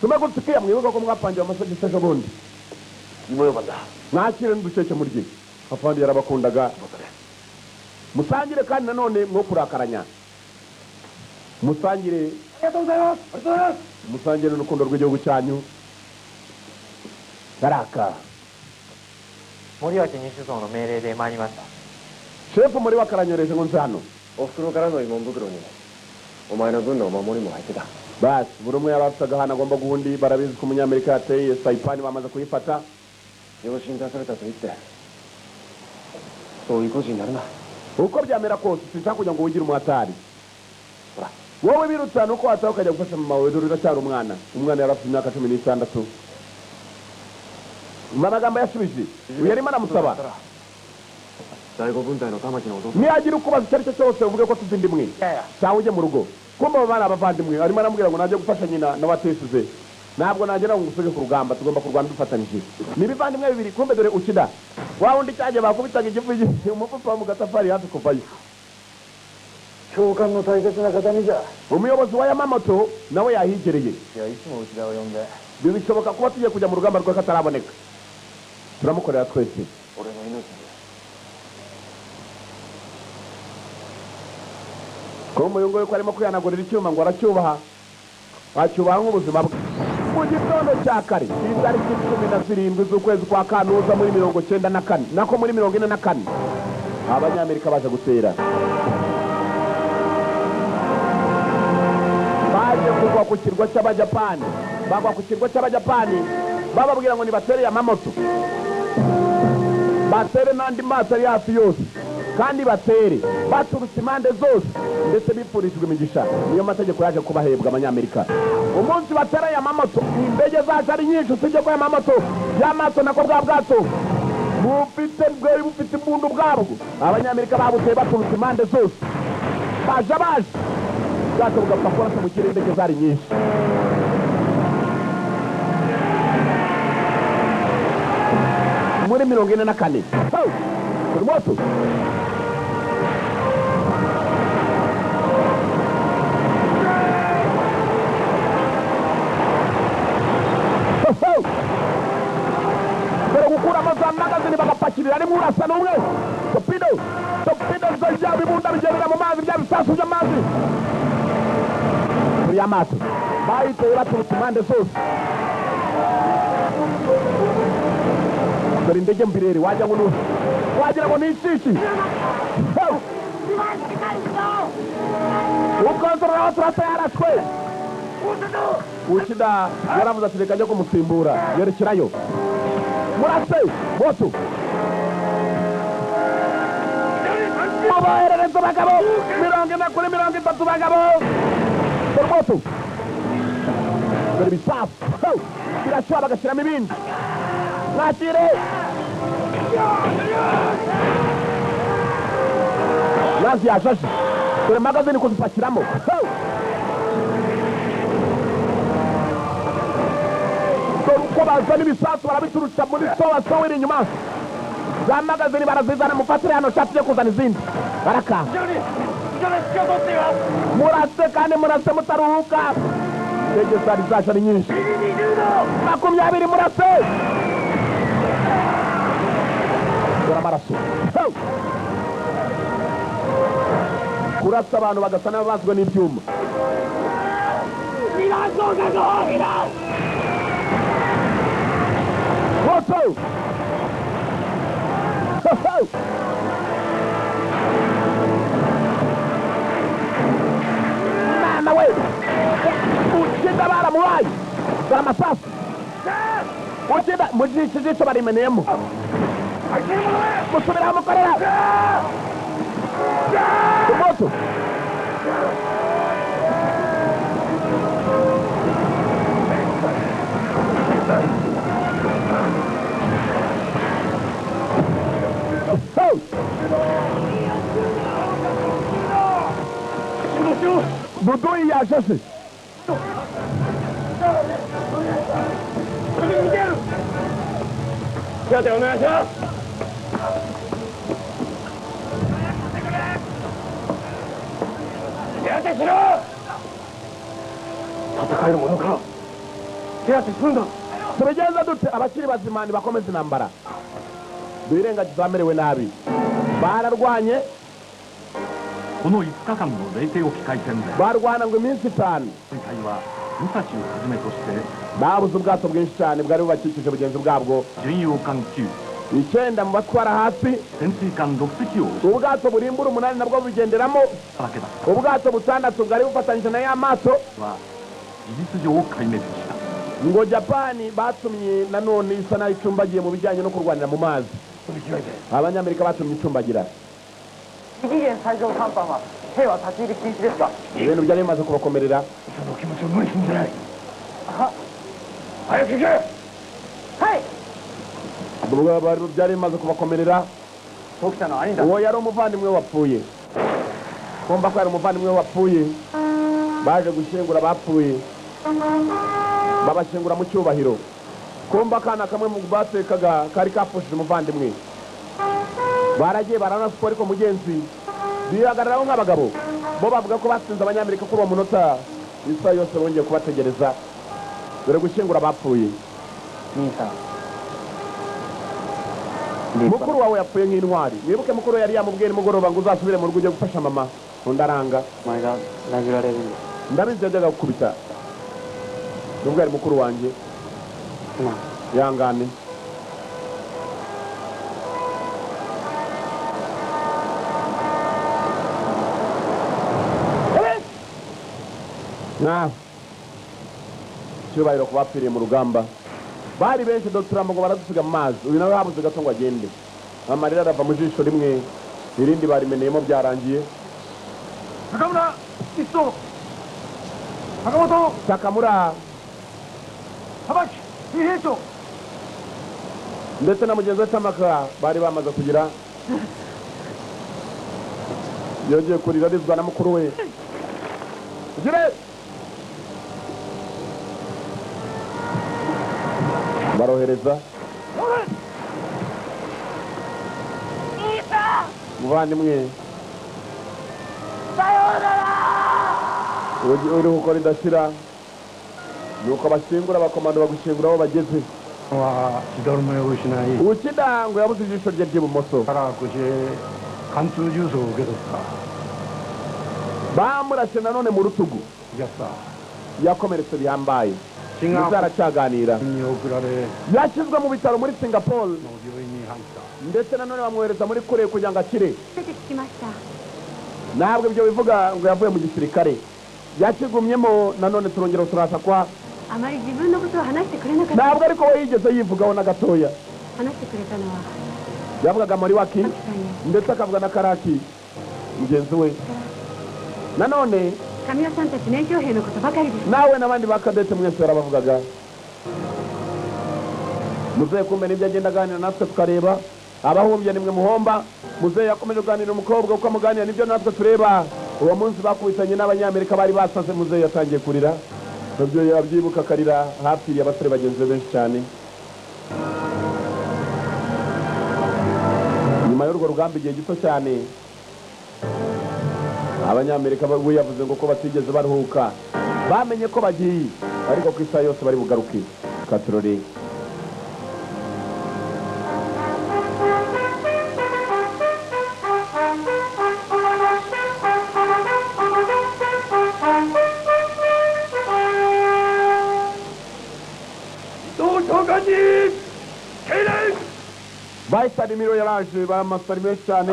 tume gutsikiye mwibuka ko mwapangiye amasogisi ejo bundi 芋よばんだ mwakire n'uducece murye afande yarabakundaga musangire kandi nanone mwo kurakaranya musangire ありがとうございますありがとうございます musangire n'urukundo rw'igihugu cyanyu baraka 森脇西蔵の命令で参りました。 shefu muri wakaranyoreje ngo nze hano お袋からの慰問袋にお前の分のお守りも入ってた basi buri umwe yari afite agahana agomba guhundi barabizi ko umunyamerika yateye saipani bamaze kuyifata 養子に出されたと言ってそういう孤児になるな uko byamera kose sinshaka kugira ngo wigire umuhatari wowe birutse hano uko wataha ukajya gufasha mama wawe dore uracyari umwana yari afite imyaka 16 amagambo yasubije uyu yarimo aramusaba 第五分隊の玉木の弟 niyagira ukubaza icyo ari cyo cyose uvuge ko tuzi indi mwe cyangwa ujye mu rugo kumva abo bana abavandimwe arimo aramubwira ngo najye gufasha nyina n'abatesize ntabwo nagera ngo ngusubize ku rugamba tugomba kurwana dufatanyije ni ibivandimwe bibiri kumbe dore ukida wa wundi cyagiye bakubitaga igifu umupfupa wa mu gatafari hafi kuvayo 教官の大切な形見じゃ umuyobozi wa yamamoto nawe yahigereye いやいつも内田を呼んで bishoboka kuba tugiye kujya mu rugamba rwe kataraboneka turamukorera twese 俺の命に ko umuyungu ko arimo kwihanagurira icyuma ngo aracyubaha acyubaha nk'ubuzima bwe mu gitondo cya kare itariki 17 z'ukwezi kwa Kanuza muri 94 nako muri 44 abanyamerika baje gutera baje kugwa ku kirwa cy'abajapani bagwa ku kirwa cy'abajapani bababwira ngo nibatere Yamamoto batere n'andi mato ari hafi yose kandi batere baturutse impande zose ndetse bipfurishijwe imigisha niyo mategeko yaje kubahebwa abanyamerika umunsi batera Yamamoto indege zacu ari nyinshi usibye ko Yamato nako bwa bwato bufite imbundu bwabwo abanyamerika babuteye baturutse impande zose baje bwato bugapfa kurasa mu kirere indege zari nyinshi muri 44 kuri moto dore gukuramo za magazini bagapakirira rimwe urasa n'umwe topido bya bibunda bigendera mu mazi bya bisasu by'amazi muri Yamato bayiteye baturutse impande zose dore indege mbirere wagira ngo ni ishishi ukontorora turasa yarashwe ukida yaravuze ati reka njye kumusimbura yerekerayo murase moto muboherereza abagabo 40 kuri 30 bagabo dore moto dore bisasu birashyuha bagashyiramo ibindi mwakire yazi yashashe dore magazini kuzipakiramo dore uko bazana ibisasu barabiturutsa muri sowa iri inyuma za magazini barazizana mufatire hano shati yo kuzana izindi baraka murase kandi murase mutaruhuka indege zari zaje ari nyinshi 20 murase dore amaraso kurasa abantu bagasa n'abazwe n'ibyuma moto mwana we ukida baramubaye dore amasasu ukida mu jisho barimeneyemo musubira mukorera moto Budu iyi yaşasın. Hadi onu aşağı. Hadi şunu. 戦えるものか。手当てするんだ。 tubigeza dute abakiri bazima ntibakomeza intambara birengagiza abamerewe nabi bararwanye この5日間の冷帝沖海戦で barwana ngo iminsi 5軍隊は武蔵をはじめとして babuze ubwato bwinshi cyane bwari bubakikije bugenzi bwabwo 巡洋艦9 icyenda mu batwara hasi 潜水艦6隻を ubwato burimbura 8 nabwo bugenderamo わけだった ubwato 6 bwari bufatanyije na y'amato は事実上壊滅した ngo japani batumye nanone isa nayo icumbagiye mu bijyanye no kurwanira mu mazi abanyamerika batumye icumbagira 異次元最上甲板は兵は立ち入り禁止ですか。 ibintu byari bimaze kubakomerera その気持ちを無理するんじゃない。早く行け。はい。 byari bimaze kubakomerera 時田の兄だ。 uwo yari umuvandimwe wapfuye kumva ko yari umuvandimwe wapfuye baje gushyingura abapfuye babashyingura mu cyubahiro kumva akana kamwe mu batekaga kari kapfushije umuvandimwe baragiye baranasuka ariko mugenzi bihagararaho nk'abagabo bo bavuga ko batsinze abanyamerika kuri uwo munota isa yose bongeye kubategereza dore gushyingura abapfuye mukuru wawe yapfuye nk'intwari wibuke mukuru yari yamubwiye nimugoroba ngo uzasubire mu rugo ujye gufasha mama undi aranga ndabizi yajyaga gukubita nubwo yari mukuru wanjye yangane icyubahiro ku bapfiriye mu rugamba bari benshi doturamba ngo baradusiga mu mazi uyu nawe habuze gato ngo agende amarira arava mu jisho rimwe irindi barimeneyemo byarangiye Sakamura Isto Sakamoto Sakamura Habaki Ihecho ndetse na mugenzi we Tamaka bari bamaze kugira yongeye kurira rizwa na mukuru we ugire barohereza muvandimwe uri gukora idashira nuko bashyingura abakomando bagushyingura aho bageze ukida ngo yabuze ijisho rye ry'ibumoso bamurashe nanone mu rutugu yakomeretse bihambaye ndetse aracyaganira yashyizwe mu bitaro muri Singapore ndetse nanone bamwohereza muri Korea kugira ngo akire ntabwo ibyo bivuga ngo yavuye mu gisirikare yakigumyemo nanone turongera turasa kwa ntabwo ariko we yigeze yivugaho na gatoya yavugaga muri waki ndetse akavuga na Karaki mugenzi we nanone nawe n'abandi bakadete mwese barabavugaga muzehe kumbe n'ibyo agenda aganira natwe tukareba abahumbye nimwe muhomba muzehe yakomeje kuganira umukobwa uko amuganira nibyo natwe tureba uwo munsi bakubitanye n'abanyamerika bari basaze muzehe yatangiye kurira nabyo yabyibuka akarira hapfiriye abasore bagenzi be benshi cyane nyuma y'urwo rugamba igihe gito cyane abanyamerika we yavuze ngo ko batigeze baruhuka bamenye ko bagiye ariko ku isaha yose bari bugaruke katurore Bayisarimiro yaraje bamasari menshi cyane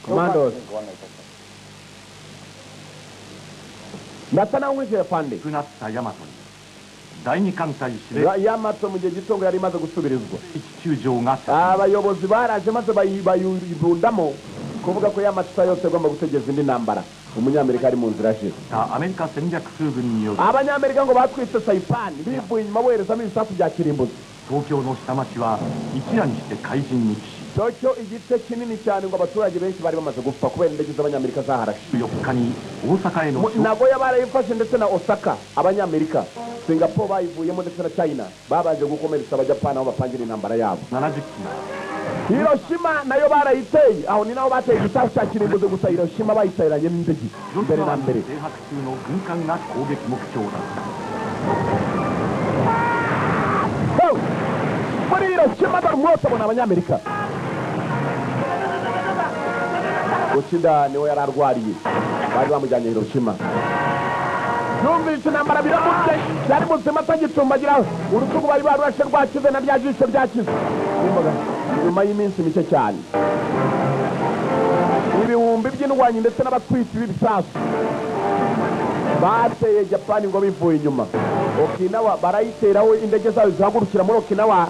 Commandos ndasa nawe nkwiye pande 亡くなったヤマトに第二艦隊司令 Yamato mu gihe gito ngo yari imaze gusubirizwa 一中将が abayobozi baraje maze bayibundamo kuvuga ko Yamato yose agomba gutegeza indi ntambara umunyamerika ari mu nzira ashize アメリカ戦略空軍による abanyamerika ngo batwitse saipani bivuye inyuma boherezamo ibisasu bya kirimbuzi 東京の下町は一夜にして海人に帰し cyo igice kinini cyane ngo abaturage benshi bari bamaze gupfa kubera indege z'abanyamerika zaharashe 4日に大阪への nagoya barayifashe ndetse na osaka abanyamerika singapore bayivuyemo ndetse na china babanje gukomeretsa abajapani aho bapangira intambara yabo 70機 hiroshima nayo barayiteye aho ni naho bateye igisasu cya kirimbuzi gusa hiroshima bayiteranye n'indege 広 mbere 島 na 湾の mbere 制覇中の軍艦が攻撃目標だった muri hiroshima dore umwotsi abona abanyamerika Yoshida niwe yari arwariye bari bamujyanye hiroshima yumvise intambara biramutse yari muzima atagicumbagira urutugu bari barurashe rwakize na rya jisho ryakize nyuma y'iminsi mike cyane ibihumbi by'indwanyi ndetse n'abatwitsi b'ibisasu bateye japani ngo bivuye inyuma okinawa barayiteraho indege zabo zihagurukira muri okinawa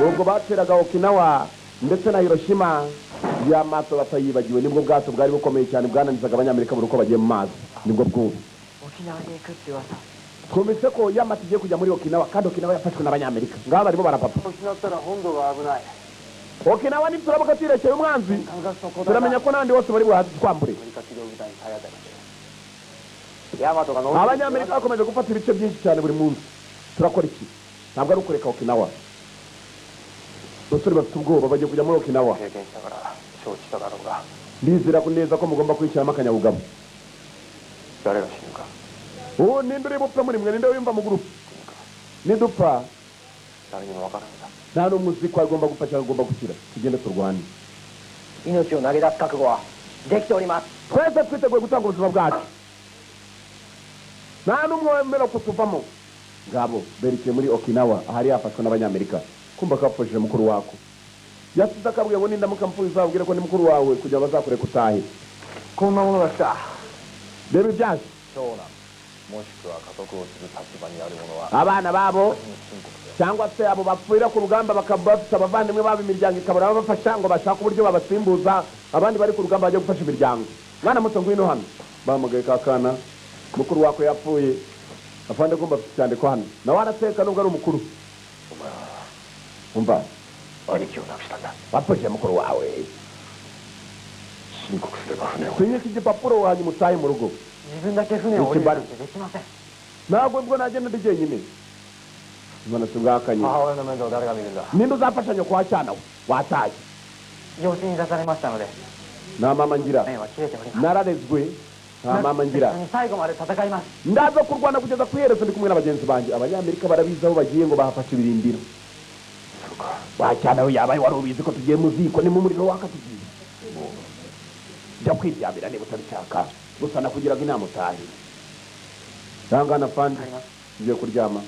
ubwo bateraga okinawa ndetse na hiroshima y'amato batayibagiwe nibwo bwato bwari bukomeye cyane bwananizaga abanyamerika buri uko bagiye mu mazi nibwo bwubu 沖縄に行くって噂 twumvise ko yamato igiye kujya muri okinawa kandi okinawa yafashwe n'abanyamerika ngaho barimo barapapa 失ったら本土が危ない okinawa nituramuka tuyirekeye umwanzi turamenya ko n'abandi bose bari buhatwambure アメリカ企業みたいに体当たりしてヤマトが乗って abanyamerika bakomeje gufata ibice byinshi cyane buri munsi turakora iki ntabwo ari ukureka okinawa abasore bafite ubwoba bagiye kujya muri okinawa 経験したから承知しただろうが ndizera ko neza ko mugomba kwishyiramo akanyabugabo 誰が死ぬか ubu ninde uri bupfa muri mwe ninde wiyumva mu gurupe nidupfa 誰にも分からんだ nta n'umwe uzi ko agomba gupfa cyangwa agomba gukira tugende turwane 命を投げ出す覚悟はできております twese twiteguye gutanga ubuzima bwacu nta n'umwe wemera ko tuvamo ngabo berekeye muri okinawa ahari yafashwe n'abanyamerika kumva ko bapfushije mukuru wako yasize akabwiye ngo nindamuka mpfuye uzabwire ko ni mukuru wawe kugira ngo bazakure kutahe こんなものが来た reba ibyacu 長男もしくは家督を継ぐ立場にある者は abana babo 私に申告せよ cyangwa se abo bapfira ku rugamba bakaba bafite abavandimwe babo imiryango ikabura babafasha ngo bashake uburyo babasimbuza abandi bari ku rugamba bajya gufasha imiryango mwana muto ngwino hano bamugaye ka kana mukuru wako yapfuye afande kumva afite icyandiko hano nawe arateka nubwo ari umukuru umva 兄貴を亡くしたんだ bapfushije mukuru wawe 申告すれば船を sinyika igipapuro hanyuma utahe mu rugo 自分だけ船を降りるなんてできません ntabwo ubwo nagenda ndi jyenyine none tugakanye 母親の面倒を誰が見るんだ ninde uzafashanya kwa cyana we wataye 養子に出されましたので nta mama ngira 面は切れております nararezwe nta mama ngira 一緒に最後まで戦います ndaza kurwana kugeza ku iherezo ndi kumwe n'abagenzi banjye abanyamerika barabizi aho bagiye ngo bahafashe ibirindiro wacyana we yabaye wari ubizi ko tugiye mu ziko ni mu muriro waka tugiye jya kwiryamira niba utabishaka gusa nakugiraga inama utahe sangana fandi ugiye kuryama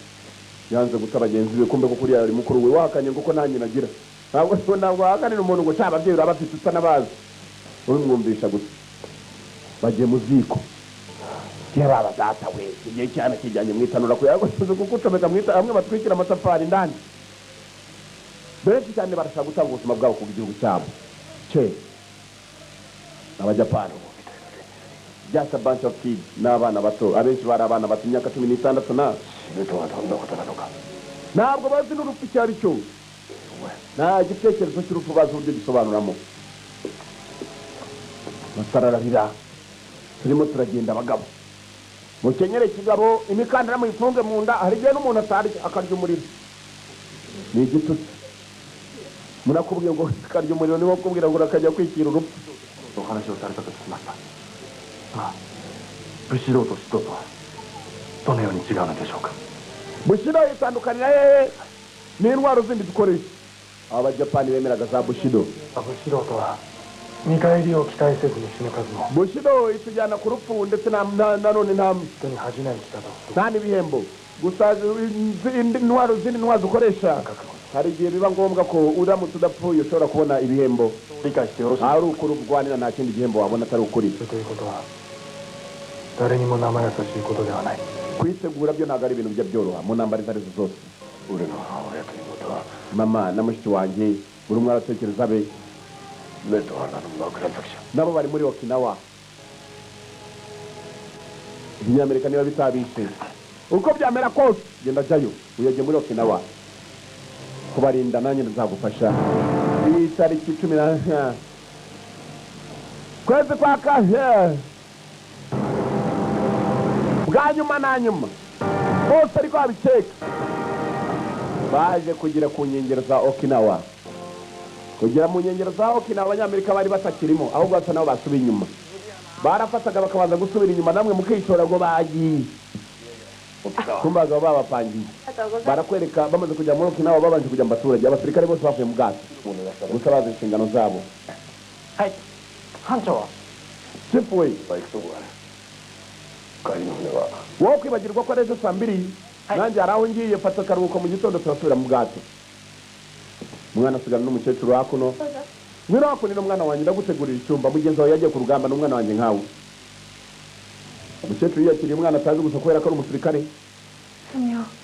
yanze guta bagenzi be kumbe ko kuriya ari mukuru we wahakanye kuko nanjye nagira ntabwo wahakanira umuntu ngo cya ababyeyi uraba afite usa n'abazi urumwumvisha gusa bagiye mu ziko baba data we igihe cyane kijyanye mu itanura kuyagosoza kuko ucomeka mu hamwe batwikira amatafari indani benshi cyane barashaka gutanga ubuzima bwabo ku gihugu cyabo cye abajapani just a bunch of kids n'abana bato abenshi bari abana bato imyaka 16 na 死ぬとはどんなことなのか ntabwo bazi n'urupfu icyo ari cyo nta gitekerezo cy'urupfu bazi uburyo gisobanuramo basarararira turimo turagenda abagabo mukenyere kigabo imikandara muyifunge mu nda hari igihe n'umuntu akarya umuriro ni igitutsi murakubwiye ngo akarya umuriro niwo kubwira ngo urakajya kwikira urupfu お話をされたと聞きました。ああ、武士道と士道とはどのように違うのでしょうか。 bushido itandukanira hehe n'intwaro zindi dukoresha abajapani bemeraga za bushido 武士道とは見返りを期待せずに死ぬ数も bushido itujyana ku rupfu ndetse na none nta 人に恥じない生き方をする nta n'ibihembo gusa zindi ntwaro dukoresha hari igihe biba ngombwa ko uramutse udapfuye ushobora kubona ibihembo 理解してよろしい ari ukuri urwanira nta kindi gihembo wabona atari ukuri ということは誰にも生優しいことではない kwitegura byo ntabwo ari ibintu bijya byoroha mu ntambara izo arizo zose 俺の母親ということは mama na mushiki wanjye buri umwe aratekereza be 目と鼻の枕崎じゃ nabo bari muri okinawa Abanyamerika niba bitabishe uko byamera kose genda jyayo uyajye muri Okinawa kubarinda nanjye nzagufasha itariki 10 kwezi kwa kahe bwa nyuma na nyuma bose ariko babikeka baje kugira ku nkengero za Okinawa kugira mu nkengero za Okinawa abanyamerika bari batakirimo ahubwo basa nabo basubiye inyuma barafataga bakabanza gusubira inyuma namwe mukishora ngo bagiye kumbaga babapangiye barakwereka bamaze kujya muri Okinawa babanje kujya mu baturage abasirikare bose bavuye mu bwato gusa bazi inshingano zaboはい班長はChifu we wowe kwibagirwa ko ari ejo saa 2 nanjye hari aho ngiye fata akaruhuko mu gitondo turasubira mu bwato umwana asigara n'umukecuru hakuno mwira hakuno n'umwana wanjye ndagutegurira icyumba mugenzi wawe yagiye ku rugamba n'umwana wanjye nkawe umukecuru yakiriye umwana atazi gusa kubera ko ari umusirikare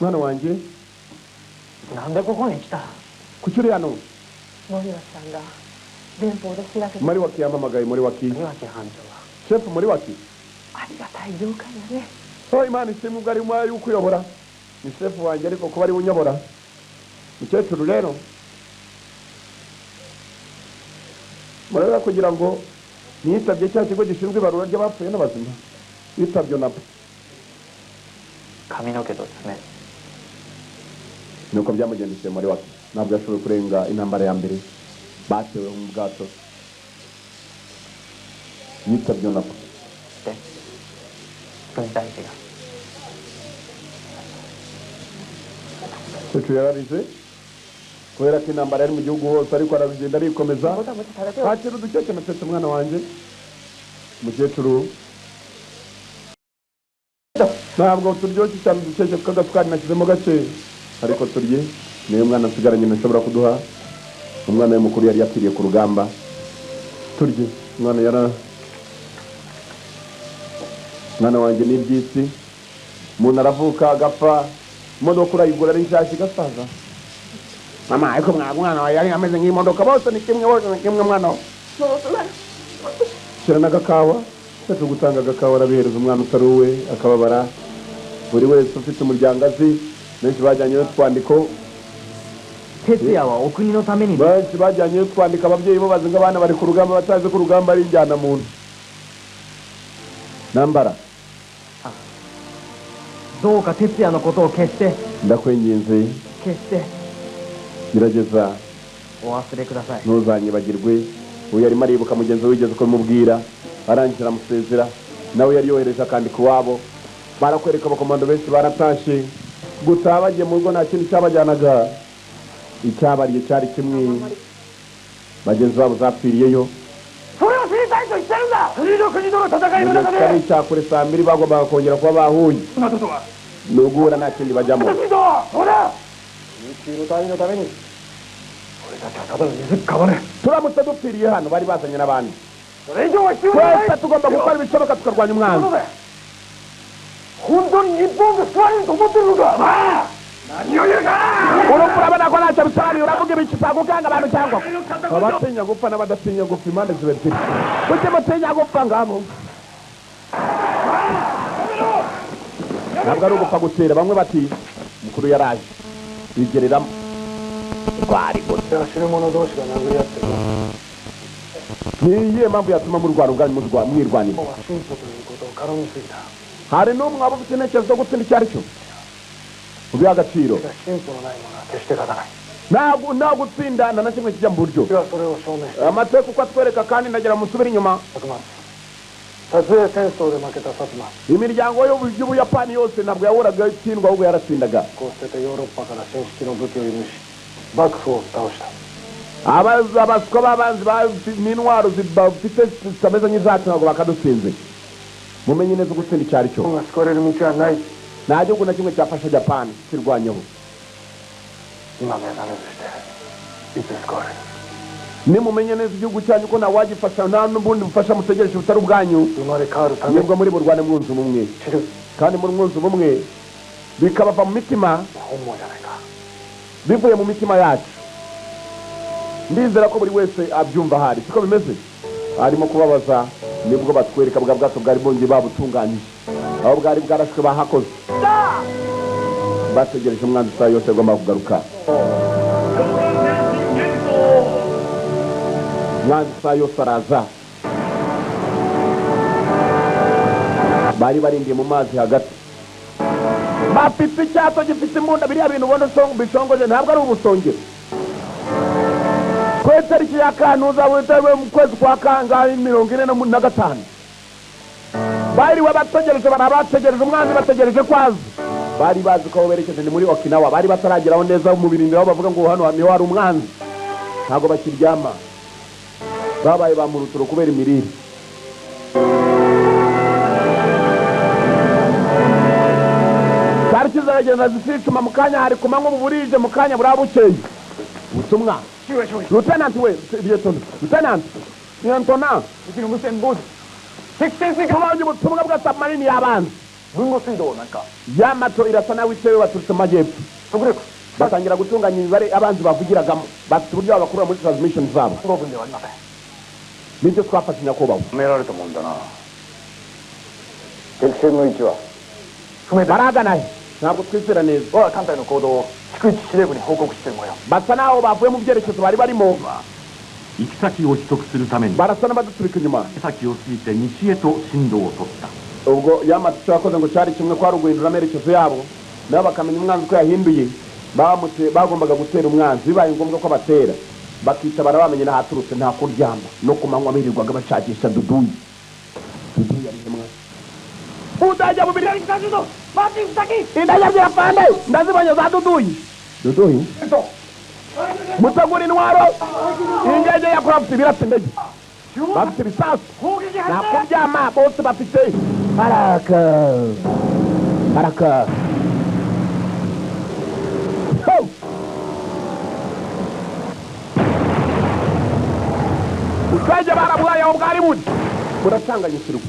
mwana wanjye なんでここに来た kuki uri hano 森脇さんが電報で知らせて muri waki yampamagaye muri waki 森脇班長は shefu muri waki ありがたい了解だね oh imana ishimwe ubwo ari umwari ukuyobora ni shefu wanjye ariko kuba ari unyobora umukecuru rero murabona kugira ngo niyitabye cya kigo gishinzwe ibarura ry'abapfuye n'abazima yitabye nabo 髪の毛と爪 nuko byamugendekeye muri waki ntabwo yashoboye kurenga intambara ya mbere batewe mu bwato yitabye nabo で軍大事が umukecuru yararize kubera ko intambara yari mu gihugu hose ariko aragenda arikomeza hakira udukeke natetse umwana wanjye umukecuru ntabwo turyoshye cyane udukeke tw'agasukari nashyizemo gake ariko turye niyo mwana nsigaranye ntashobora kuduha umwana we mukuru yari yapfiriye ku rugamba turye umwana wanjye ni iby'isi umuntu aravuka agapfa imodoka urayigura ari nshyashya igasaza mama ariko mwana wawe yari ameze nk'imodoka bose ni kimwe mwana we shyira n'agakawa cyacu gutanga agakawa arabihereza umwana utari uwe akababara buri wese ufite umuryango azi benshi bajyanye n'utwandiko 哲也はお国のために benshi bajyanye n'utwandiko ababyeyi bo bazi ngo abana bari ku rugamba batazi ko urugamba ari injyana muntu nambara どうか哲也のことを決して ndakwinginze 決して gerageza お忘れください ntuzanyibagirwe uyu yarimo aribuka mugenzi we wigeze kumubwira arangira amusezera nawe yari yohereje akandika iwabo barakwereka abakomando benshi baratashe gutaha bagiye mu rugo nta kintu cyabajyanaga icyabariye cyari kimwe bagenzi babo zapfiriyeyo それを知りたいと言ってるんだ国と国との戦いの中で cyari icyakure saa 2 bagombaga kongera kuba bahuye そんなことは ni uguhura nta kindi bajyamo 国とほら琉球の民のために俺たちはただの水っかばね turamutse dupfiriye hano bari bazanye n'abandi それ以上は必要ない twese tugomba gukora ibishoboka tukarwanya と umwanzi ころで本当に日本が救われると思ってるのかまあ何を言うか urumva urabona ko ntacyo bisobanuye uravuga ibiki utagukanga abantu cyangwa abatinya gupfa n'abadatinya gupfa impande ziba ebyiri kuki mutinya gupfa ngabo ntabwo ari ugupfa gutera bamwe bati mukuru yaraje bigereramo rwari gusa 死ぬ者同士が殴り合ってる niyihe mpamvu yatuma murwana ubwanyu mwirwanira は進歩ということを絡みすぎた hari n'umwe waba ufite intekerezo zo gutsinda icyo ari cyo ubiha agaciro 進歩のないものは決して勝たない nta gutsinda na kimwe kijya mu buryo 私はそれを証明した amateka uko atwereka kandi ndagira musubire inyuma 薩摩撮影戦争で負けた薩摩 imiryango y'ubuyapani yose ntabwo yahoraga itsindwa ahubwo yaratsindaga こうしてヨーロッパから新式の武器を輸入し幕府を倒した abaswa b'abanzi n'intwaro bafite zitameze nk'izacu ntabwo bakadutsinze mumenye neza gutsinda icyo ari cyo 日本が救われる道はない nta gihugu na kimwe cyafasha japani kirwanyeho 今目覚めずしていつ救われる nimumenye neza igihugu cyanyu ko ntawagifasha nta n'ubundi bufasha mutegereje butari ubwanyu 生まれ変わるために nibwo muri burwane mwunze ubumwe 知る kandi muri mwunze ubumwe bikabava mu mitima 本望じゃないか bivuye mu mitima yacu ndizera ko buri wese abyumva ahari siko bimeze harimo kubabaza nibwo batwereka bwa bwato bwari bongeye babutunganyije aho bwari bwarashwe bahakoze bategereje umwanzi isaha yose agomba kugaruka umwanzi isaha yose araza bari barindiye mu mazi hagati bafite icyato gifite imbunda biriya bintu ubona bishongoje ntabwo ari ubusongero ku itariki ya Kantuza mu kwezi kwa kangahe 45 bariwe bategereje barabategereje umwanzi bategereje kwaza bari bazi ko berekeje ni muri Okinawa bari batarageraho neza mu birindiro bavuga ngo hano niho hari umwanzi ntago bakiryama babaye bamuruturo kubera imirire tariki zaragenda zisicuma mu kanya hari kumanywa buburije mu kanya burabukeye ubutumwa Lieutenant we Lieutenant Lieutenant ukiri umusembuzi tubonye ubutumwa bwa submarine y'abanzi bungo sido nanka yamato irasa nawe itewe baturutse majyepfo tugureko batangira gutunganya imibare abanzi bavugiragamo bafite uburyo babakura muri transmission zabo ngo bunde wari maka nibyo twafashe nyakubahwa 止められたもんだな敵戦の位置は不明だ baraganahe ntabwo twizera neza 我が艦隊の行動を逐一司令部に報告してる模様 basa naho bavuye mu byerekezo bari barimo 行き先を取得するために barasa n'abaduturika inyuma 先を過ぎて西へと進路を取った ubwo yamato icyo yakoze ngo cyari kimwe kwari uguhindura amerekezo yabo nabo bakamenya umwanzi ko yahinduye bagombaga gutera umwanzi bibaye ngombwa ko batera bakita barabamenye n'ahaturutse nta kuryama no ku manywa birirwaga bashakisha duduyi ari hamwe udajya mu birari kajudo bati utaki indajya byafande ndazibonye za duduyi mutegura intwaro ingege ya craft birasa indege bafite ibisasu nta kuryama bose bafite baraka ukajya baraburaye aho bwari buri buracanganyikirwa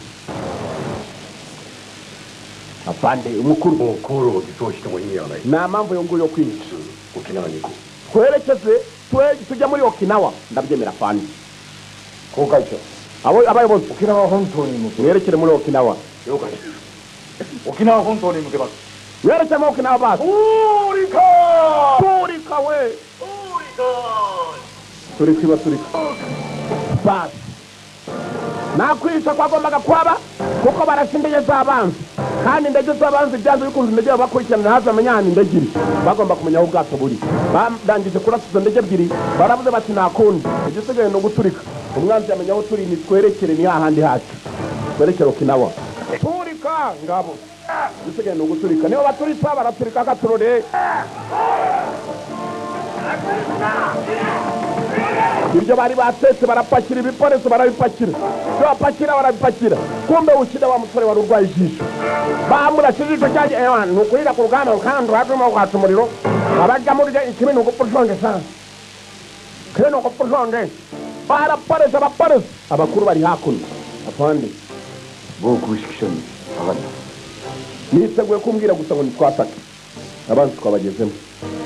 afande umukuru もう航路を偽装しても意味はない nta mpamvu yo nguyo kwica 沖縄に行こう twerekeze tujya muri Okinawa ndabyemera afande 航海長 abayobozi 沖縄本島に向け mwerekere muri Okinawa 了解沖縄本島に向けます mwerekere muri Okinawa basi turika we turika basi nakwica kwagombaga kwaba kuko barasa indege z'abanzi kandi indege z'abanzi byanze bikunze indege bakurikirana haza amenyana indege iri bagomba kumenya aho ubwato buri bandangije kurasa izo ndege ebyiri baravuze bati nakundi igisigaye ni uguturika umwanzi yamenya aho turi ni twerekere ni hahandi hacu twerekere Okinawa turika ngabo igisigaye ni uguturika niba baturitsa baraturika akaturore ibyo bari batetse barapakira ibiporeso barabipakira ibyo bapakira barabipakira kumbe ukida wa musore wari urwaye ijisho bamurashe ijisho cyaje ni ukurira ku rugamba kandi urimo kwatsa umuriro abajya muri ikibi ni ugupfa ushonje sana kibi ni ugupfa ushonje baraporeza abaporeza abakuru bari hakuno afande 防空指揮所に上がります niteguye kumbwira gusa ngo nitwatake abanzi twabagezemo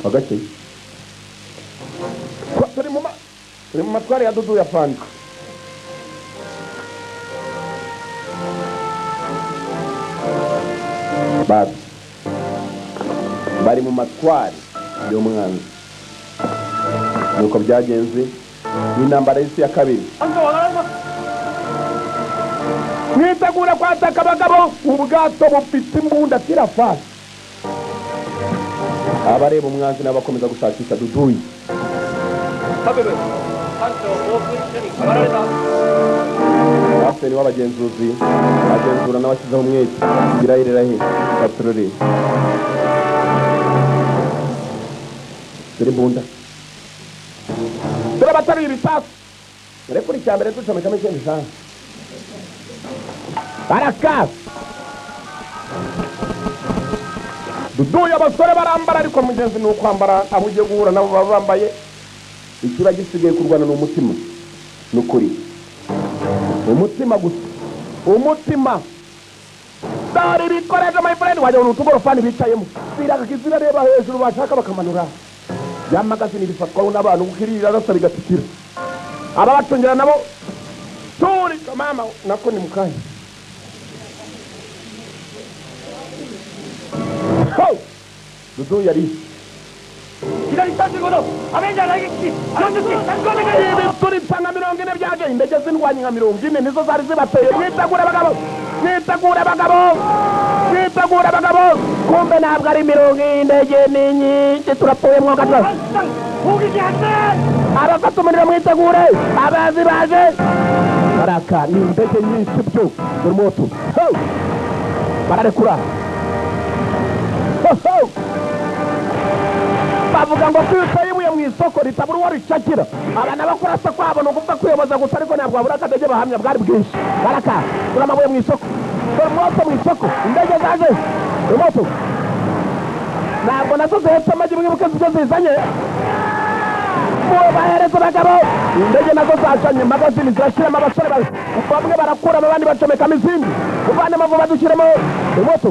bagakeye turi mu matware ya dudu ya fandi bari mu matware y'umwanzi nuko byagenze n'intambara y'isi ya kabiri mwitegura kwataka abagabo ubwato bufite imbunda tirafasi abareba umwanzi n'abakomeza gushakisha duduyi abaferi w'abagenzuzi bagenzura n'abashyizeho umwete irahirira he baturore dore imbunda dore abataruye ibisasu dore kuri cya mbere ducomekamo ikindi shanga barakasa duduye abasore barambara ariko mugenzi ni ukwambara abo ugiye guhura nabo baba bambaye ikiba gisigaye kurwana ni umutima ni ukuri umutima gusa umutima dore ibikoresho my friend wajya mu tugorofani bicayemo birakakizira reba hejuru bashaka bakamanura yamagazini bifatwaho n'abantu ukirira rasa bigatikira ababacungira nabo turi mama nako ni mukanya dudu yari 左35度アベンジャー雷撃機40機105メートル ibituritsa nka 40 byaje indege z'indwanyi nka 40 nizo zari zibateye mwitegure abagabo mwitegure abagabo mwitegure abagabo kumbe ntabwo ari 40 indege ni nyinshi turapfuye gato 砲撃発生 abafata umuriro mwitegure abazi baje baraka ni indege nyinshi byo buri moto bararekura bavuga ngo kwita yibuye mu isoko ritabura uwo ricakira abana bakurasa kwabo ni ukuvuga kwiyoboza gusa ariko ntabwo babura akadege bahamya bwari bwinshi baraka turi amabuye mu isoko dore moto mu isoko indege zaje dore moto ntabwo nazo zihetse amagi mwibuke zibyo zizanye bahereza abagabo indege nazo zacanye magazini zirashyiramo abasore bamwe barakuramo abandi bacomekamo izindi uvanemo vuba dushyiremo dore moto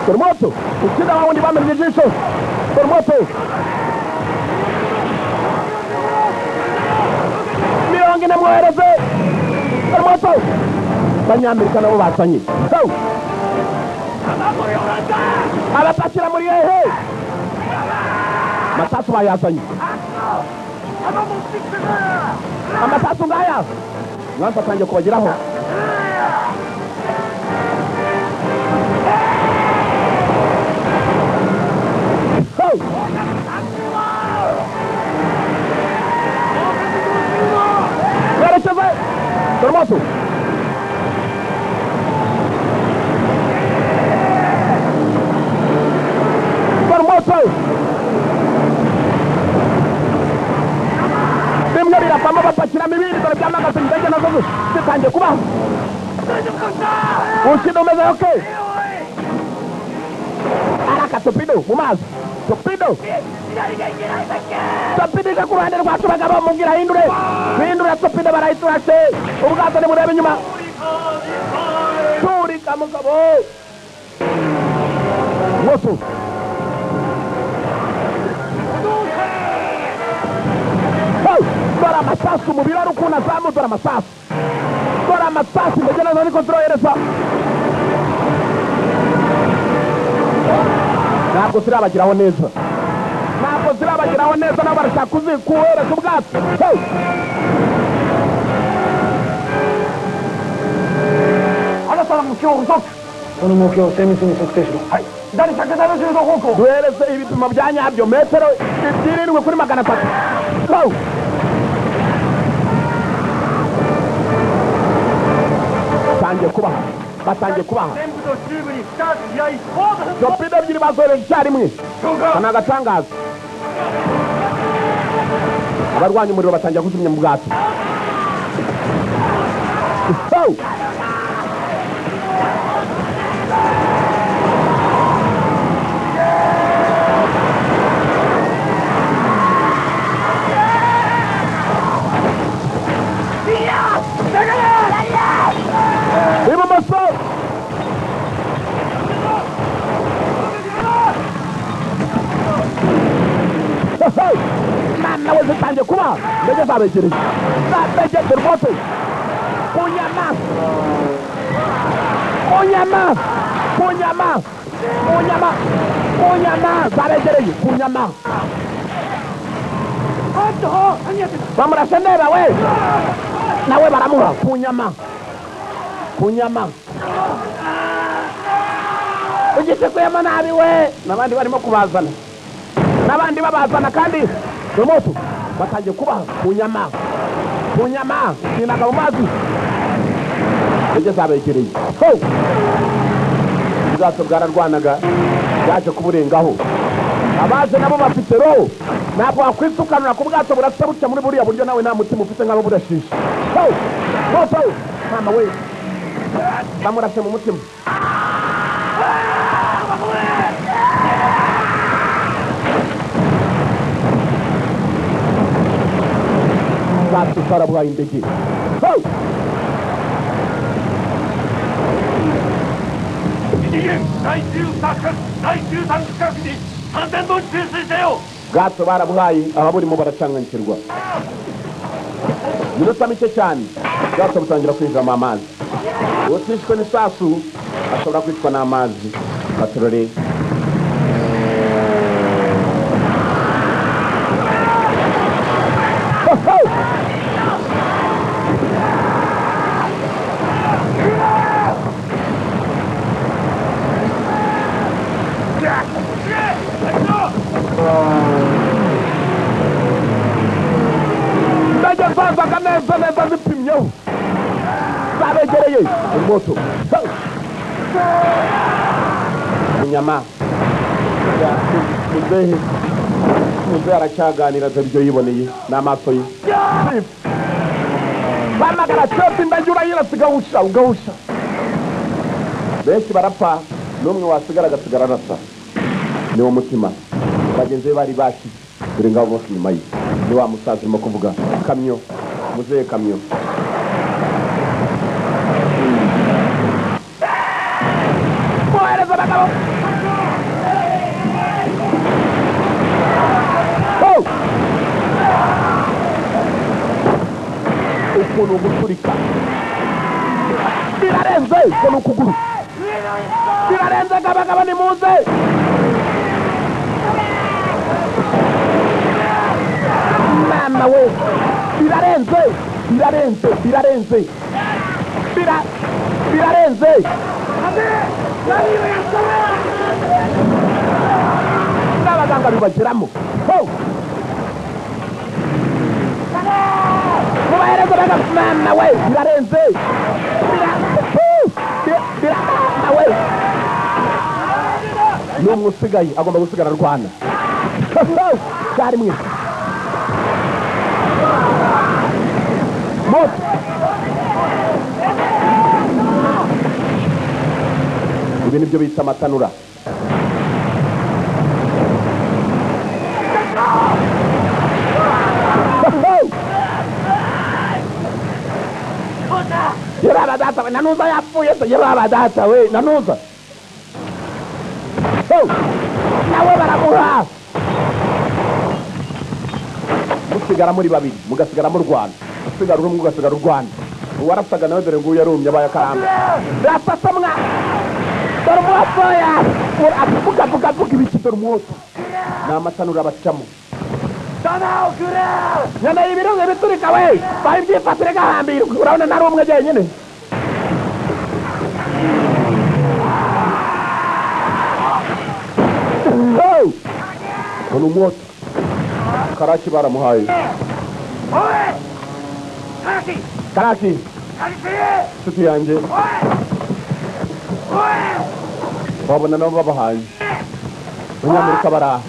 dore moto ukina wa wundi bamenye ijisho dore moto 40 mwohereze dore moto abanyamerika nabo basanye abapakira muri hehe amasasu bayazanye amasasu ngaya mwanza atangiye kubageraho werekeze dore moto dore moto bimwe birapamo bapakiramo ibindi dore byamagaze indege nazo zitangiye kubaho ukina umeze oke araka topido mu mazi topido topido ika ku ruhande rwacu bagabo mubwira hindure topido barayiturashe ubwato nimurebe inyuma turika mugabo moto dore amasasu umubiri wari ukuntu azamu dore amasasu indege nazo niko zirohereza ntabwo zirabagiraho neza nabo barashaka kuhereza ubwato duhereze ibipimo bya nyabyo metero 7 kuri 300 batangiye kubaha torpedo ebyiri bazohereje icyarimwe aka ni agatangaza abarwanya umuriro batangiye kuzimya mu bwato ibumoso nawe zitangiye kuba indege zabegereye zabegeje rwose ku nyama zabegereye ku nyama bamurashe ndeba we nawe baramuha ku nyama ugisekuyemo nabi we n'abandi barimo kubazana n'abandi babazana kandi remoto batangiye kubaha ku nyama sinaga mu mazi indege zabegereye ubwato bwararwanaga bwaje kuburengaho abaje nabo bafite roho ntabwo wakwisukanura ku bwato burasa buca muri buriya buryo nawe nta mutima ufite nk'abo burashisha moto mama we bamurashe mu mutima ubwato bwarabwaye indege ubwato barabuhaye ababurimo baracanganyikirwa minota mike cyane ubwato butangira kwinjiramo amazi utishwe n'isasu ashobora kwicwa n'amazi baturore ndagezazaga neza zipimyeho zabegereye moto inyama muzehe aracyaganira dore ibyo yiboneye n'amaso ye bamagara cyose indagi urayirasa ugahusha benshi barapfa n'umwe wasigara agasigara arasa niwo mutima bagenzi be bari bashize dore ngabo bose inyuma ye ni wa musaza urimo kuvuga kamyo muzehe kamyo kohereza abagabo ukuntu guturika birarenze ukuntu ukuguru birarenze abagabo ni muze mama we birarenze n'abaganga bibageramo mubahereza bagabo mama we birarenze mama we n'umwe usigaye agomba gusigara arwana cyari mwe moto ibi nibyo bita amatanura yebaba data we nanuza yapfuye se yebaba data we nanuza nawe baramuha musigara muri babiri mugasigara mu Rwanda musigara umwe mugasigara u Rwanda uwarasaga nawe dore nguyu yarumye abaye akaramba rasasa mwa dore umuwasoya vuga ibiki dore umwotsi ni amatanura bacamo nyana y'ibirunga biturika we bahe ibyifatire gahambirwa urabona nari umwe jyenyine ni umwotsi karaki baramuhaye karaki nshuti yanjye wabona nabo babahaye abanyamerika baraha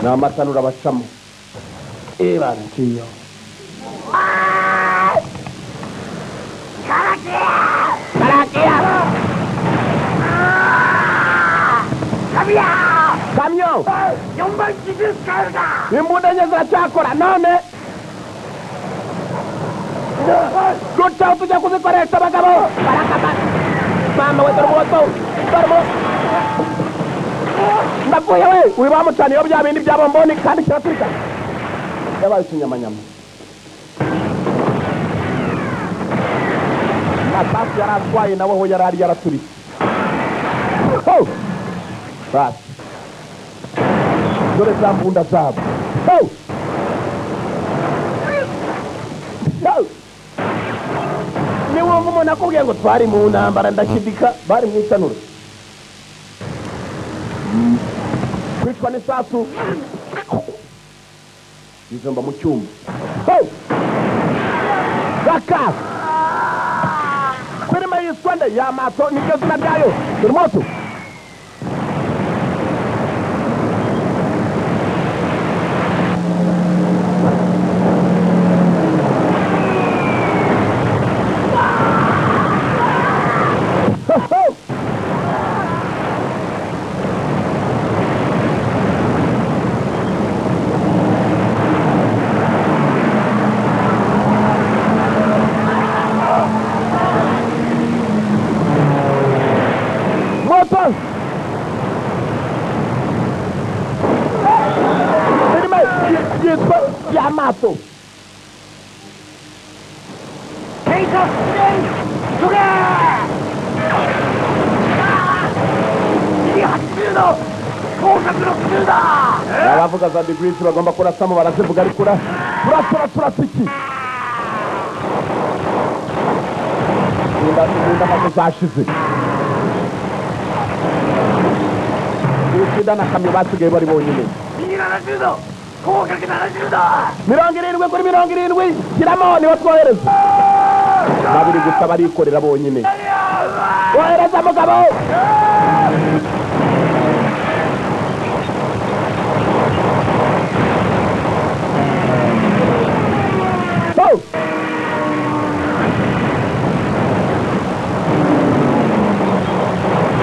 ni amatanura bacamo baraciye kamyo imbunda enye ziracyakora none gutya tujya kuzikoresha abagabo barakama mama we dore umuwoto ndapfuye we uyu bamucaniyeho bya bindi bya bomboni kandi kiraturika yabaye ikinyamanyama amasasu yari atwaye nawe ho yari ari yaraturitse basi dore za mbunda zabo niwumva umuntu akubwiye ngo twari mu ntambara ndashidika bari mu itanura kwicwa n'isasu bizomba mu cyumba gaka filime yitwa nde y'amato niryo zina ryayo dore moto filime yitwa y'amato abavuga za degrees bagomba kurasamo barazivuga ariko turasa iki inda maze zashize Ishida na kamyo basigaye bari bonyine 70 kuri 70 kiramo niwe twohereza babiri gusa barikorera bonyine wohereza mugabo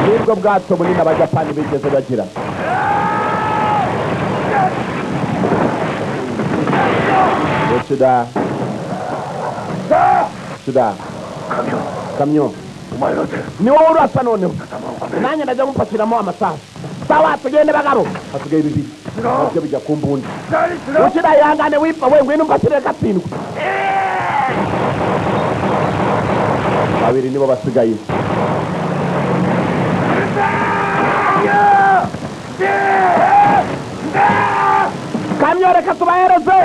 nibwo bwato bunini abajapani bigeze bagira Shida kamyo ni wowe urasa noneho nanjye najya mupakiramo amasaha sawa tugende bagabo hasigaye bibiri nabyo bijya ku mbundi Shida ihangane wipfa we ngwino mpakire gatsindwa babiri nibo basigaye kamyo reka tubahereze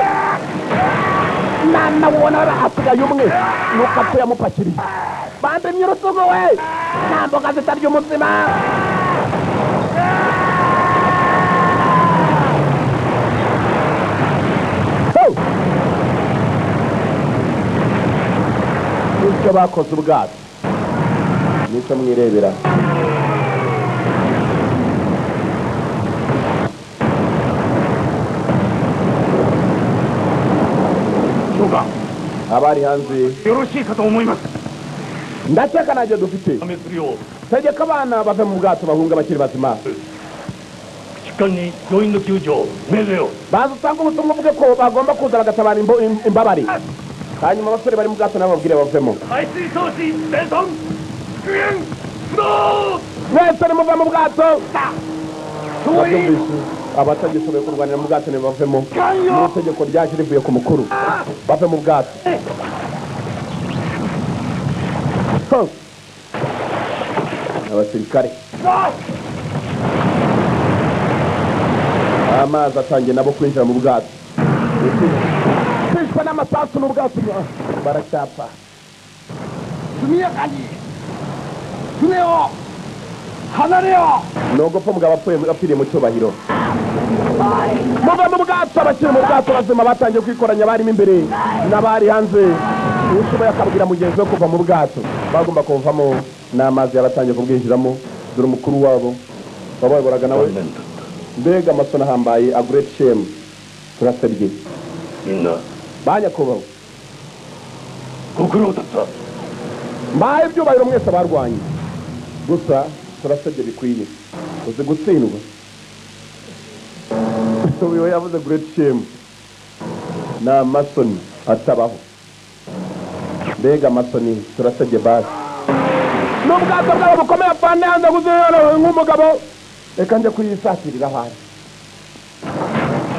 nanabona hasigaye umwe nuko apfuye amupakiriye bande myurusugu we nta mboga zitarya umutsima nicyo bakoze ubwato nicyo mwirebera abari hanze ndakeka najye dufite tegeka abana bave mu bwato bahunga bakiri bazima baza usanga ubutumwa uvuge ko bagomba kuza bagatabara imbabare hanyuma abasore bari mu bwato nabo babwire bavemo mwese nimuva mu bwato abatagishoboye kurwanira mu bwato ntibavemo n'itegeko ryaje rivuye ku mukuru bave mu bwato abasirikare amazi atangiye nabo kwinjira mu bwato kwishwa n'amasasu n'ubwato baracyapfa nogopfa mugabo apfiriye mu cyubahiro muve mu bwato abakiri mu bwato bazima batangiye kwikoranya barimo imbere n'abari hanze ushoboye akabwira mugenzi we kuva mu bwato bagomba kuvamo n'amazi yaratangiye kubwinjiramo dore umukuru wabo wabayoboraga nawe mbega amasoni ahambaye a great shame turasabye banyakubaho mbaye ibyubahiro mwese abarwanye gusa turasabye bikwiye uzi gutsindwa uyu yavuze great shame ni amasoni atabaho mbega amasoni turasabye basi n'ubwato bwabo bukomeye apfane hanze kuzirana nk'umugabo reka njye kuyisakirira ahari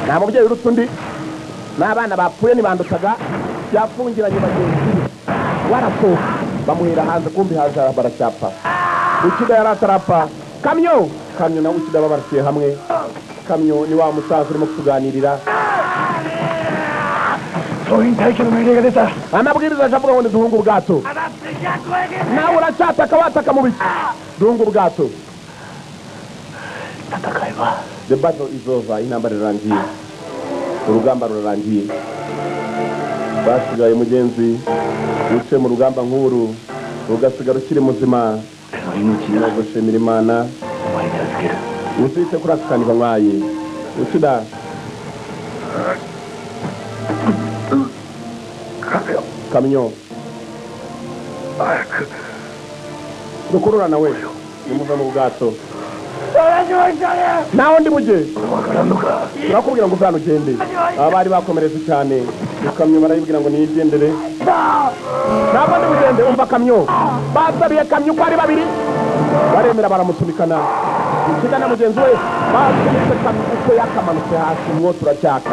nta mubyeyi urutse undi n'abana bapfuye ntibandutaga byafungiranye bagenzi be warasohoka bamuhera hanze kumbi hanze baracyapfa ukida yari atarapfa kamyo nawe ukida babarasiye hamwe kamyo ni wa musaza urimo kutuganirira amabwiriza avuga ngo duhunga ubwato nawe uracyataka wataka mu biki duhunga ubwato the battle is over intambara irarangiye urugamba rurarangiye basigaye mugenzi wicaye mu rugamba nk'uru ugasigara ukiri muzima gushimira imana uzite kuri aka kantu banywaye ukida kamyo dukurura nawe nimuva mu bwato naho ndi mujye turakubwira ngo uvana ugende abari bakomeretse cyane ikamyo barayibwira ngo niyigendere ntabwo ndi bugende umva kamyo basabiye kamyo uko ari babiri baremera baramusunikana ukida na mugenzi we basunitse kamyo uko yakamanutse hasi umwotsi uracyaka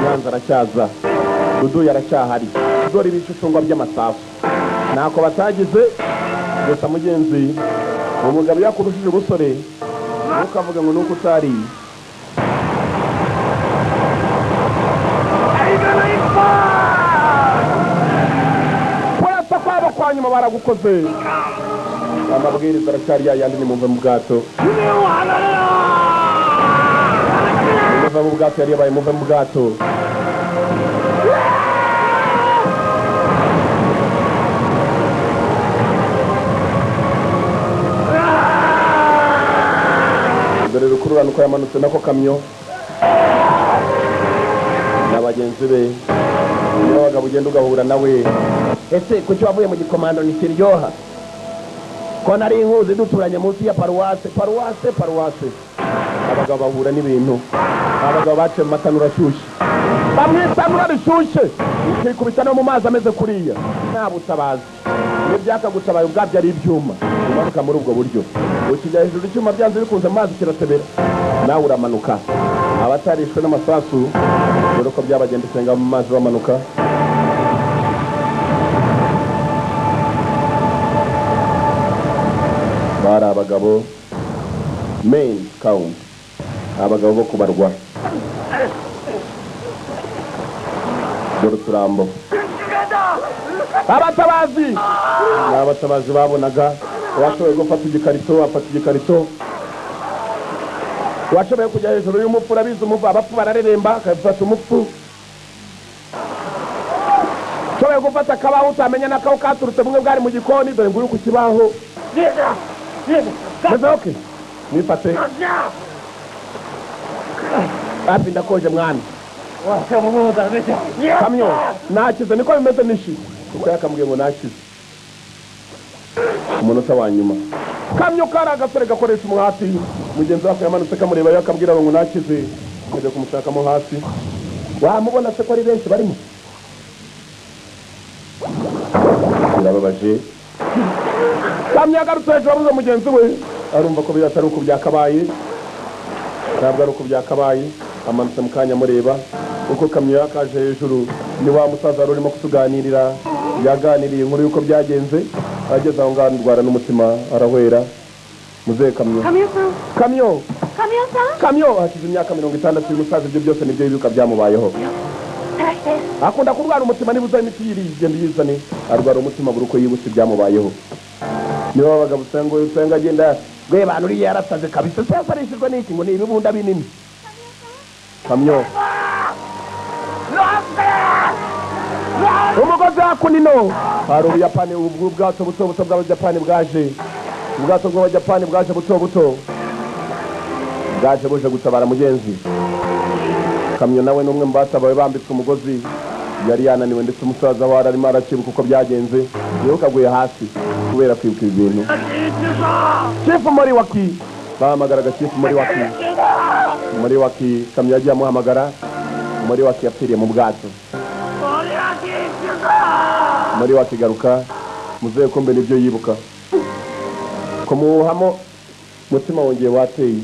nyanza aracyaza dudu yaracyahari dore ibishushanwa by'amasasu ntako batagize gusa mugenzi umugabo yakurushije ubusore ntukavuga ngo nuko utari kurasa kwabo kwa nyuma baragukoze amabwiriza aracyari yayandi ni muve mu bwato muve mu bwato yari yabaye muve mu bwato dore rukururana uko yamanutse nako kamyo n'abagenzi be niyo bagabo ugenda ugahura nawe ese kuki wavuye mu gikomando ntikiryoha ko nari inkuzi duturanye munsi ya paruwase abagabo bahura n'ibintu abagabo baciye mu matanura ashyushye bamwe itanura rishyushye ukikubita no mu mazi ameze kuriya nta butabazi iyo byakagutabaye ubwabyo ari ibyuma umanuka muri ubwo buryo ukijya hejuru icyuma byanze bikunze mu mazi kiratebera nawe uramanuka abatarishwe n'amasasu dore uko byabagendetse ngaho mu mazi bamanuka bari abagabo main count abagabo bo kubarwa dore uturambo abatabazi babonaga washoboye gufata igikarito afata igikarito washoboye kujya hejuru y'umupfu urabizi umupfu abapfu barareremba akabifata umupfu ushoboye gufata akabaho utamenya n'akaho katurutse bumwe bwari mu gikoni dore ngo uri ku kibaho meze oke mwifate hafi ndakoje mwana kamyo nakize niko bimeze nishi kuko yakambwiye ngo nakize umunota wa nyuma kamyo kari agasore gakoresha umuhati mugenzi wako yamanutse kamureba yakabwira ngo nakize kujya kumushakamo hasi wamubona se ko ari benshi barimo birababaje kamyo agarutse hejuru abuze mugenzi we arumva ko biratari uko byakabaye ntabwo ari uko byakabaye amanutse mu kanya amureba uko kamyo yakaje hejuru ni wa musaza wari urimo kutuganirira yaganiriye inkuru y'uko byagenze ageze aho ngaho ndwara n'umutima arahwera muzehe kamyo kamyo hashize imyaka 60 uyu musaza ibyo byose nibyo bibuka byamubayeho akunda kurwara umutima niba uza imiti yirigenda yizane arwara umutima buri uko yibutse byamubayeho niba abagabo usenga agenda gwe bantu uri yarasaze kabisa se yafarishijwe n'iki ngo ni ibibunda binini kamyo umugozi hakunino hari ubuyapani ubwato buto bw'abajapani bwaje ubwato bw'abajapani bwaje buto bwaje buje gutabara mugenzi kamyo nawe n'umwe mu batabawe bambitswe umugozi yari yananiwe ndetse umusaza wari arimo arakibuka uko byagenze yewe kaguye hasi kubera kwibuka ibintu chifu Moriwaki bahamagaraga chifu Moriwaki kamyo yagiye amuhamagara Moriwaki yapfiriye mu bwato Moriwaki garuka muzehe kumbe nibyo yibuka kumuhamo mutima wongeye wateye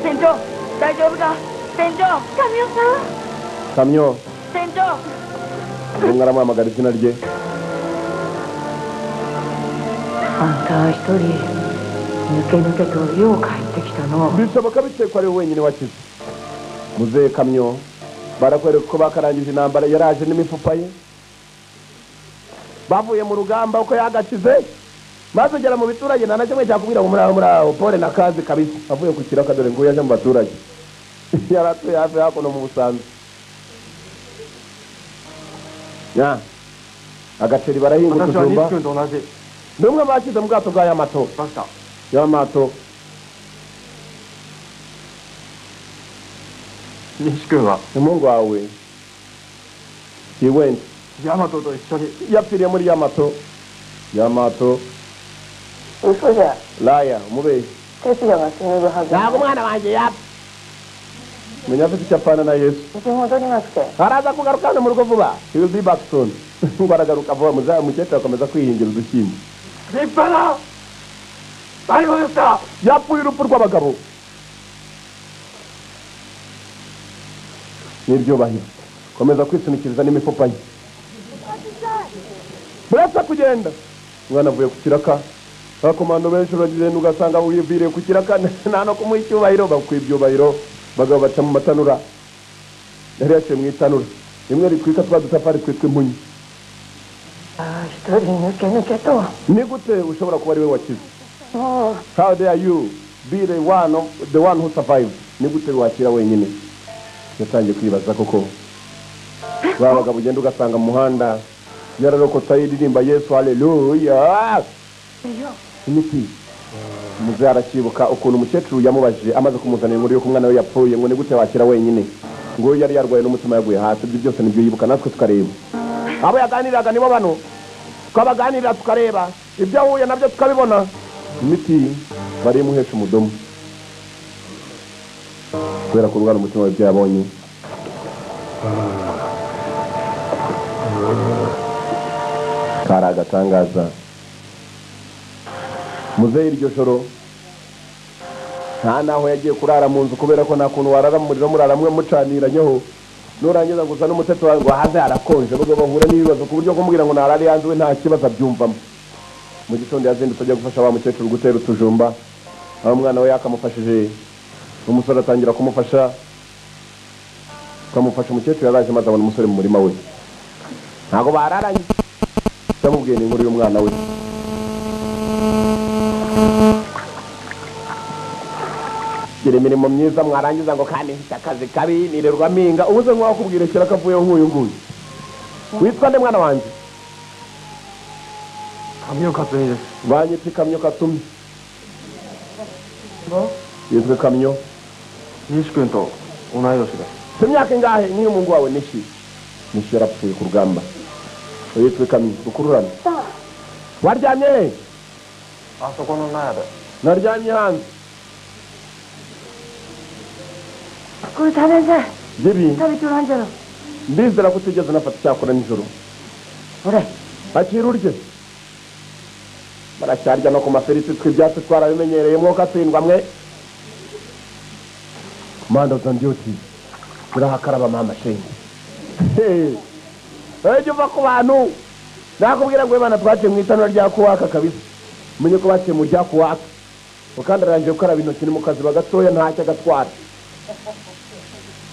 Senjo, daijoubu da? Senjo, kamyo Senjo umwe aramuhamagara izina rye anta hitori nuke to yo kaite kita no bishoboka bite ko ari wenyine wakize muzehe kamyo barakwereka ko bakarangije intambara yaraje n'imifupa ye bavuye mu rugamba uko yagakize maze ugera mu biturage nta na kimwe cyakubwira ngo muraho pole na kazi kabisa avuye ku kiraka dore ngo yaje mu baturage yaratuye hafi hakuno mu Busanza ya agaceri barahinga kujumba n'umwe bakize mu bwato bwa Yamato Nishikun wa umuhungu wawe he went Yamato to ishoni yapfiriye muri Yamato嘘じゃ laya umubeshyi 哲也が死ぬはず ntabwo umwana wanjye yapfa menya afite icyo apfana na Yesu うち戻りますけ araza kugaruka hano mu rugo vuba he will be back soon ngo aragaruka vuba umukecuru akomeza kwihingira udushyimbo Nippana Ariho yuta yapfuye urupfu rw'abagabo n'ibyubahiro komeza kwisunikiriza n'imifupa ye buretse kugenda umwana avuye ku kiraka abakomando benshi uragenda ugasanga wiviriye ku kiraka nta no kumuha icyubahiro bakwiye ibyubahiro bagabo baca mu matanura yari yaciye mu itanura rimwe ritwika twa dutafari twitwa impunyi ni gute ushobora kuba ari we wakize how dare you be the one who survived ni gute wakira wenyine yatangiye kwibaza koko ba bagabo ugenda ugasanga mu muhanda yararokota yiririmba Yesu haleluya imiti muze arakibuka ukuntu umukecuru yamubajije amaze kumuzanira inkuru yo kumwana we yapfuye ngo ni gute wakira wenyine ngo yari yarwaye n'umutima yaguye hasi ibyo byose nibyo yibuka natwe tukareba abo yaganiraga nibo bano twabaganirira tukareba ibyo ahuye nabyo tukabibona imiti bari muhesha umudomo kubera ko urwara umutima w'ibyo yabonye kari agatangaza muzehe iryo joro nta naho yagiye kurara mu nzu kubera ko nta kuntu warara mu muriro murara mwe mucaniranyeho nurangiza ngo usa n'umutetsi wawe ngo haze harakonje ubwo bahura n'ibibazo ku buryo kumubwira ngo narare yanze we nta kibazo abyumvamo mu gitondo yazindutse ajya gufasha wa mukecuru gutera utujumba aho umwana we yakamufashije umusore atangira kumufasha kamufasha umukecuru yaraje maze abona umusore mu murima we ntago bararanye ndamubwiye ni inkuru y'umwana we gira imirimo myiza mwarangiza ngo kandi mfite akazi kabi nirirwa mpinga ubuze nk'uwakubwira kera kavuyeho nk'uyu nguyu witwa nde mwana wanjye Kamyo Katsumi desu. banyita Kamyo Katsumi yitwa Kamyo Nishi-kun to onayoshi desu. imyaka ingahe niyo mungu wawe Nishi Nishi yarapfuye ku rugamba yitwa Kamyo ukururana waryamye he Asoko no naya de. naryamye hanzeこれ食べんさい bibi 食べておらんじゃろ ndizera ko utigeze unafata icyakora nijoro ほれ akira urye baracyarya no ku maferiti tw'ibyatsi twarabimenyereye mwuka atsindwa mwe manda za ndyoti zirahakaraba mama shenge ejya uva ku bantu nakubwira ngo imana twaciye mu itanura rya kuwaka kabisa umenye ko baciye mu rya kuwaka ukandi arangije gukaraba intoki ni mu kazi bagatoya ntacyo agatwara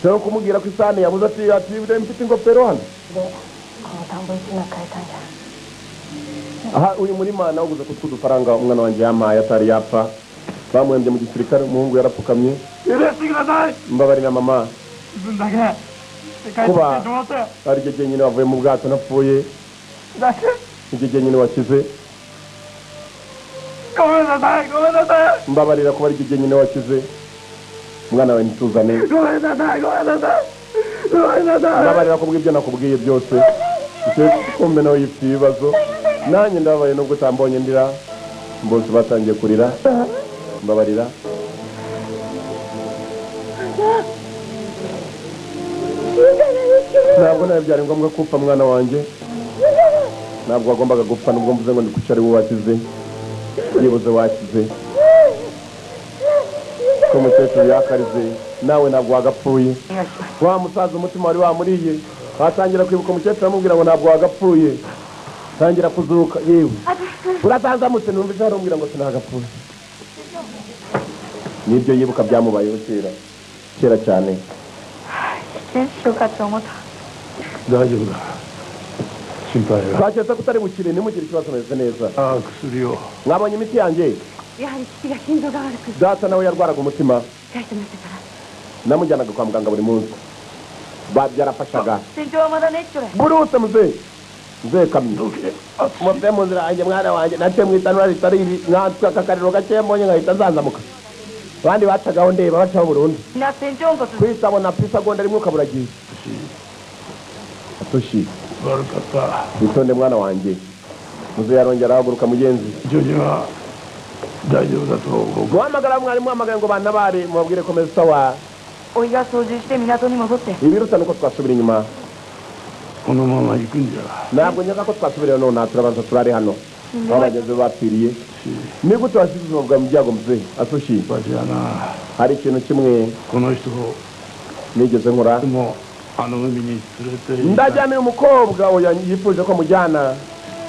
cyangwa kumubwira ko isahani yabuze ati mfite ingofero hano この田んぼ一枚変えたんじゃ aha uyu murima nawuguze kutwo udufaranga umwana wanjye yampaye atari yapfa bamuhembye mu gisirikare umuhungu yarapfukamye mbabarira mama kuba ari ryo jyenyine wavuye mu bwato napfuye iryo jyenyine wakize mbabarira kuba ari ryo jyenyine wakize umwana wawe ntituzane mbabarira kubwo ibyo nakubwiye byose kumbe nawe yifite ibibazo nanjye ndababaye nubwo utambonye ndira bose batangiye kurira mbabarira ntabwo nawe byari ngombwa kupfa mwana wanjye ntabwo wagombaga gupfa nubwo mvuze ngo ndikuce ari wowe wakize yibuze wakize ko umukecuru yakarize nawe ntabwo wagapfuye wa musaza umutima wari wamuriye watangira kwibuka umukecuru amubwira ngo ntabwo wagapfuye tangira kuzuka yewe uratanzamutse numva ijoro umbwira ngo sinagapfuye nibyo yibuka byamubayeho kera cyane 全しようかと思った 大丈夫だ。心配は。 twaketse ko utari bukire ntimugire ikibazo meze neza ああ、薬を。 mwabonye imiti yanjye やはり父が心臓が悪く data nawe yarwaraga umutima 帰ってましたから namujyanaga kwa muganga buri munsi byarafashaga 船長はまだねっちょれ burute muzehe Kamyo muve mu nzira yanjye mwana wanjye naciye mu itanura ritari iri nkatwe aka kariro gakeya mbonye nkahita nzanzamuka abandi bacagaho ndeba bacaho burundu みんな船長んこと kwisabona pisagonda rimwe ukaburagiye atoshi 悪かった。 witonde mwana wanjye muzehe yarongera arahaguruka mugenzi ジョニーは大丈夫だと僕。 guhamagara mwarimu muhamagaye ngo bantabare mubabwire komeza sawa おいが操縦して港に戻って ibiruta nuko twasubira inyuma このまま行くんじゃ。 ntabwo nyaka ko twasubira none turabanza turare hano aho bageze bapfiriye ni gute wasize ubuzima bwawe mu byago muzehe atoshi わしはな、 hari ikintu kimwe この人を nigeze nkora も ndajyana uyu mukobwa oya yifuje ko mujyana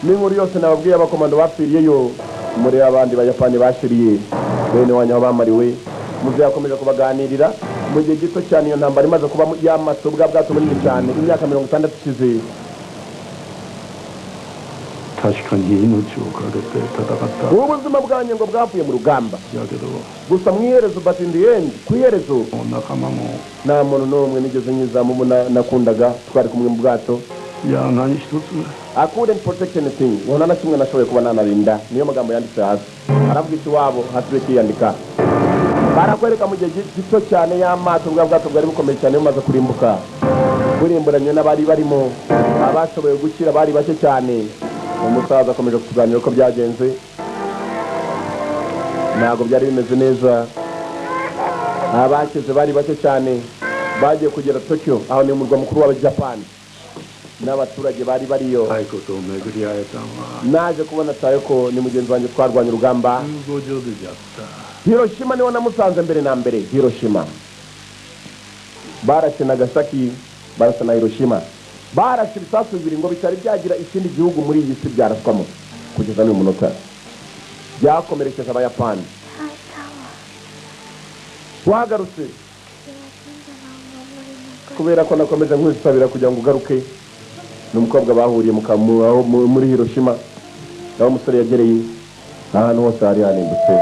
n'inkuru yose nababwiye abakomando bapfiriyeyo muri abandi bayapani bashiriye bene wanyu aho bamariwe muze yakomeje kubaganirira mu gihe gito cyane iyo ntambara imaze kuba yamaso bwa bwato bunini cyane imyaka 60 ishize ubuzima bwanyu ngo bwavuye mu rugamba gusa mwiherezo but in the end kwiherezo nta muntu n'umwe nigeze nyizamu nakundaga twari kumwe mu bwato I couldn't protect anything ubona na kimwe nashoboye kuba nanarinda niyo magambo yanditse hasi aravuga iti wabo hasibe kiyandika barakwereka mu gihe gito cyane y'amato bwa bwato bwari bukomeye cyane bumaze kurimbuka burimburanye n'abari barimo abashoboye gukira bari bake cyane umusaza akomeje kutuganira ko byagenze ntabwo byari bimeze neza abakize bari bake cyane bagiye kugera Tokyo aho ni umurwa mukuru wa Japan n'abaturage bari bariyo naje kubona tayo ko ni mugenzi wanjye twarwanya urugamba Hiroshima niho namusanze mbere na mbere Hiroshima barashe Nagasaki barashe na Hiroshima barashe ibisasu bibiri ngo bitari byagira ikindi gihugu muri iyi si byaraswamo kugeza n'uyu munota byakomerekeje abayapani wagarutse kubera ko nakomeje nkwisabira kugira ngo ugaruke n'umukobwa bahuriye muri Hiroshima naho umusore yagereye ahantu hose hari hanimbutse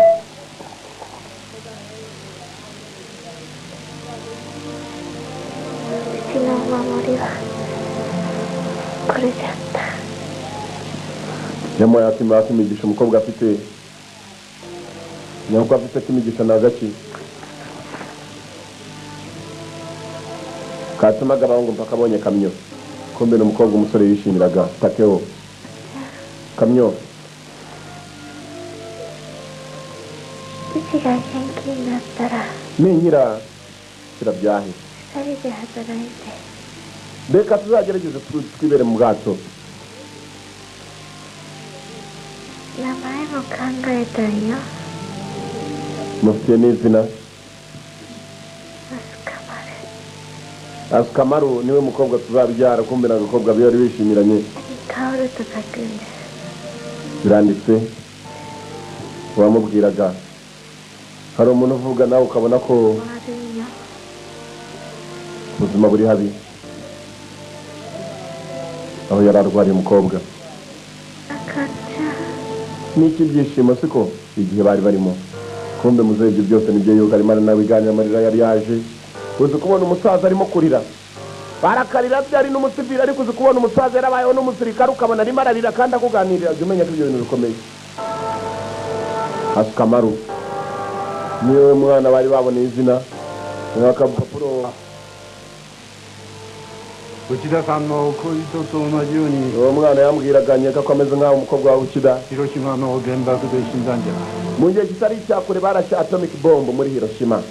nyamara yatimigisha umukobwa afite nyamara afite kimigisha nagaki katumaga abahungu mpaka abonye kamyo kumbe n'umukobwa umusore yishimiraga Takeo kamyo ninkira kirabyahe reka tuzagerageze twibere mu bwato mufite n'izina Asukamaru niwe mukobwa tuzabyara kumbe n'agakobwa bari bishimiranye biranditse wamubwiraga hari umuntu uvuga nawe ukabona ko ubuzima buri habi aho yari arwariye umukobwa n'iki byishimo siko igihe bari barimo kumbe muzehe ibyo byose nibyo yuko arimo aranabiganira amarira yari yaje uzi kubona umusaza arimo kurira barakarira byari n'umusivili ariko uzi kubona umusaza yarabayeho n'umusirikare ukabona arimo ararira kandi akuganirira jya umenya ko ibyo bintu bikomeye Asukamaru niwe mwana bari baboneye izina n'akapapuro uwo mwana yambwiraga nyeka ko ameze nk'aho umukobwa wa Uchida mu gihe kitari icyakure barashe atomic bomb muri Hiroshima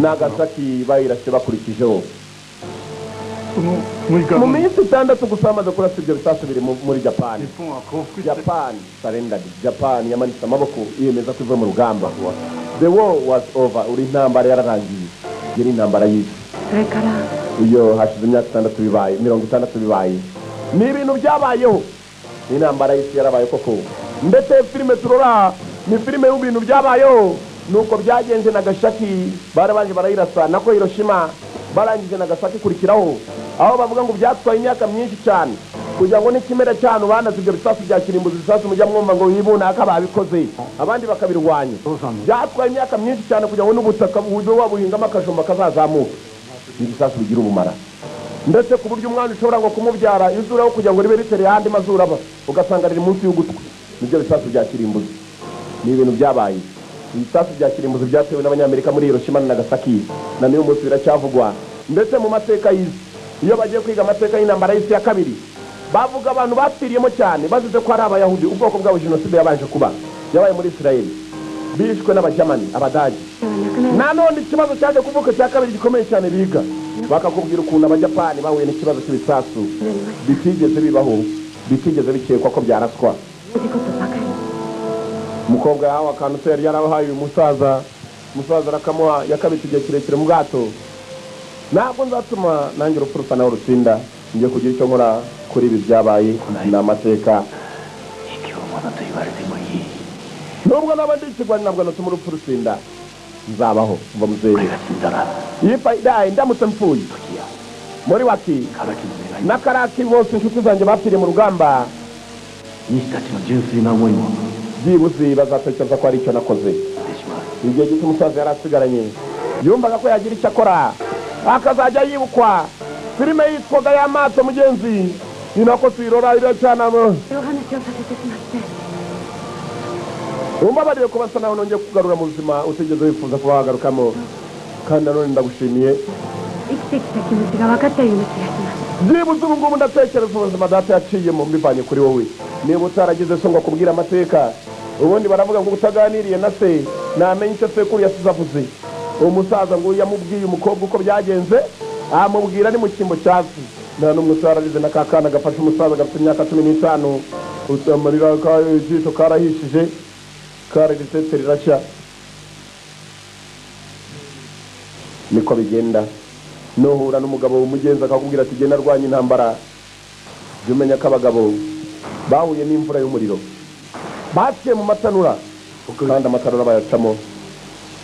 Nagasaki bayirashe bakurikijeho mu minsi 6 gusa bamaze kurasa ibyo bisasu biri muri Japan surrendered Japan yamanitse amaboko yemeza ko iva mu rugamba the war was over uri intambara yararangiye yari intambara y'isi iyo hashize imyaka 6 bibaye 60 bibaye ni ibintu byabayeho intambara y'isi yarabaye koko ndetse filime turora ni filime y'ibintu byabayeho nuko byagenze Nagasaki barabanje barayirasa nako Hiroshima barangije Nagasaki kurikiraho aho bavuga ngo byatwaye imyaka myinshi cyane kugira ngo n'ikimera cyane banaze ibyo bisasu bya kirimbuzi bisasu mujya mwumva ngo yibuna akababikoze abandi bakabirwanya byatwaye imyaka myinshi cyane kugira ngo n'ubutaka bujye wabuhingamo akajumba kazazamuka ibisasu bigira ubumara ndetse ku buryo umwana ushobora ngo kumubyara izuraho kugira ngo ribe ritereye ahandi mazuru aba ugasanga riri munsi y'ugutwi nibyo bisasu bya kirimbuzi ni ibintu byabaye ibisasu bya kirimbuzi byatewe n'abanyamerika muri Hiroshima na Nagasaki na niyo munsi biracyavugwa ndetse mu mateka y'isi iyo bagiye kwiga amateka y'intambara y'isi ya kabiri bavuga abantu bapfiriyemo cyane bazize ko ari abayahudi ubwoko bwabo jenoside yabanje kuba yabaye muri Israel bishwe n'abajamani abadage nanone ikibazo cyaje kuvuka cya kabiri gikomeye cyane biga bakakubwira ukuntu abajapani bahuye n'ikibazo cy'ibisasu bitigeze bibaho bitigeze bikekwa ko byaraswa umukobwa yawe akantu se yari yarabahaye uyu musaza umusaza arakamuha yakabita igihe kirekire mu bwato ntabwo nzatuma nanjye urupfu rusa naho rutsinda ngiye kugira icyo nkora kuri ibi byabaye ni amateka nubwo naba ndi ikigwari ntabwo natuma urupfu rutsinda nzabaho mva muzehe ndamutse mpfuye muri waki na karaki bose inshuti zanjye bapfiriye mu rugamba byibuze bazatekereza ko hari icyo nakoze igihe gito umusaza yari asigaranye yumvaga ko yagira icyo akora akazajya yibukwa filime yitwaga y'amato mugenzi ni nako tuyirora iracyanamo umbabarire ko basa nawe nongeye kugarura mu buzima utigeze wifuza kuba wagarukamo kandi nanone ndagushimiye byibuze ubu ngubu ndatekereza ubuzima data yaciyemo mbivanye kuri wowe niba utaragize so ngo akubwire amateka ubundi baravuga ngo utaganiriye na se namenye icyo sekuru yasize avuze umusaza ngo yamubwiye umukobwa uko byagenze amubwira ni mu cyimbo cyasi nta n'umwe utararize na kakana gafashe umusaza gafite imyaka 15 utamarira kajisho karahishije kararisetse rirashya niko bigenda nuhura n'umugabo w'umugenzi akakubwira ati genda arwanya intambara jya umenya ko abagabo bahuye n'imvura y'umuriro baciye mu matanura kandi amatanura bayacamo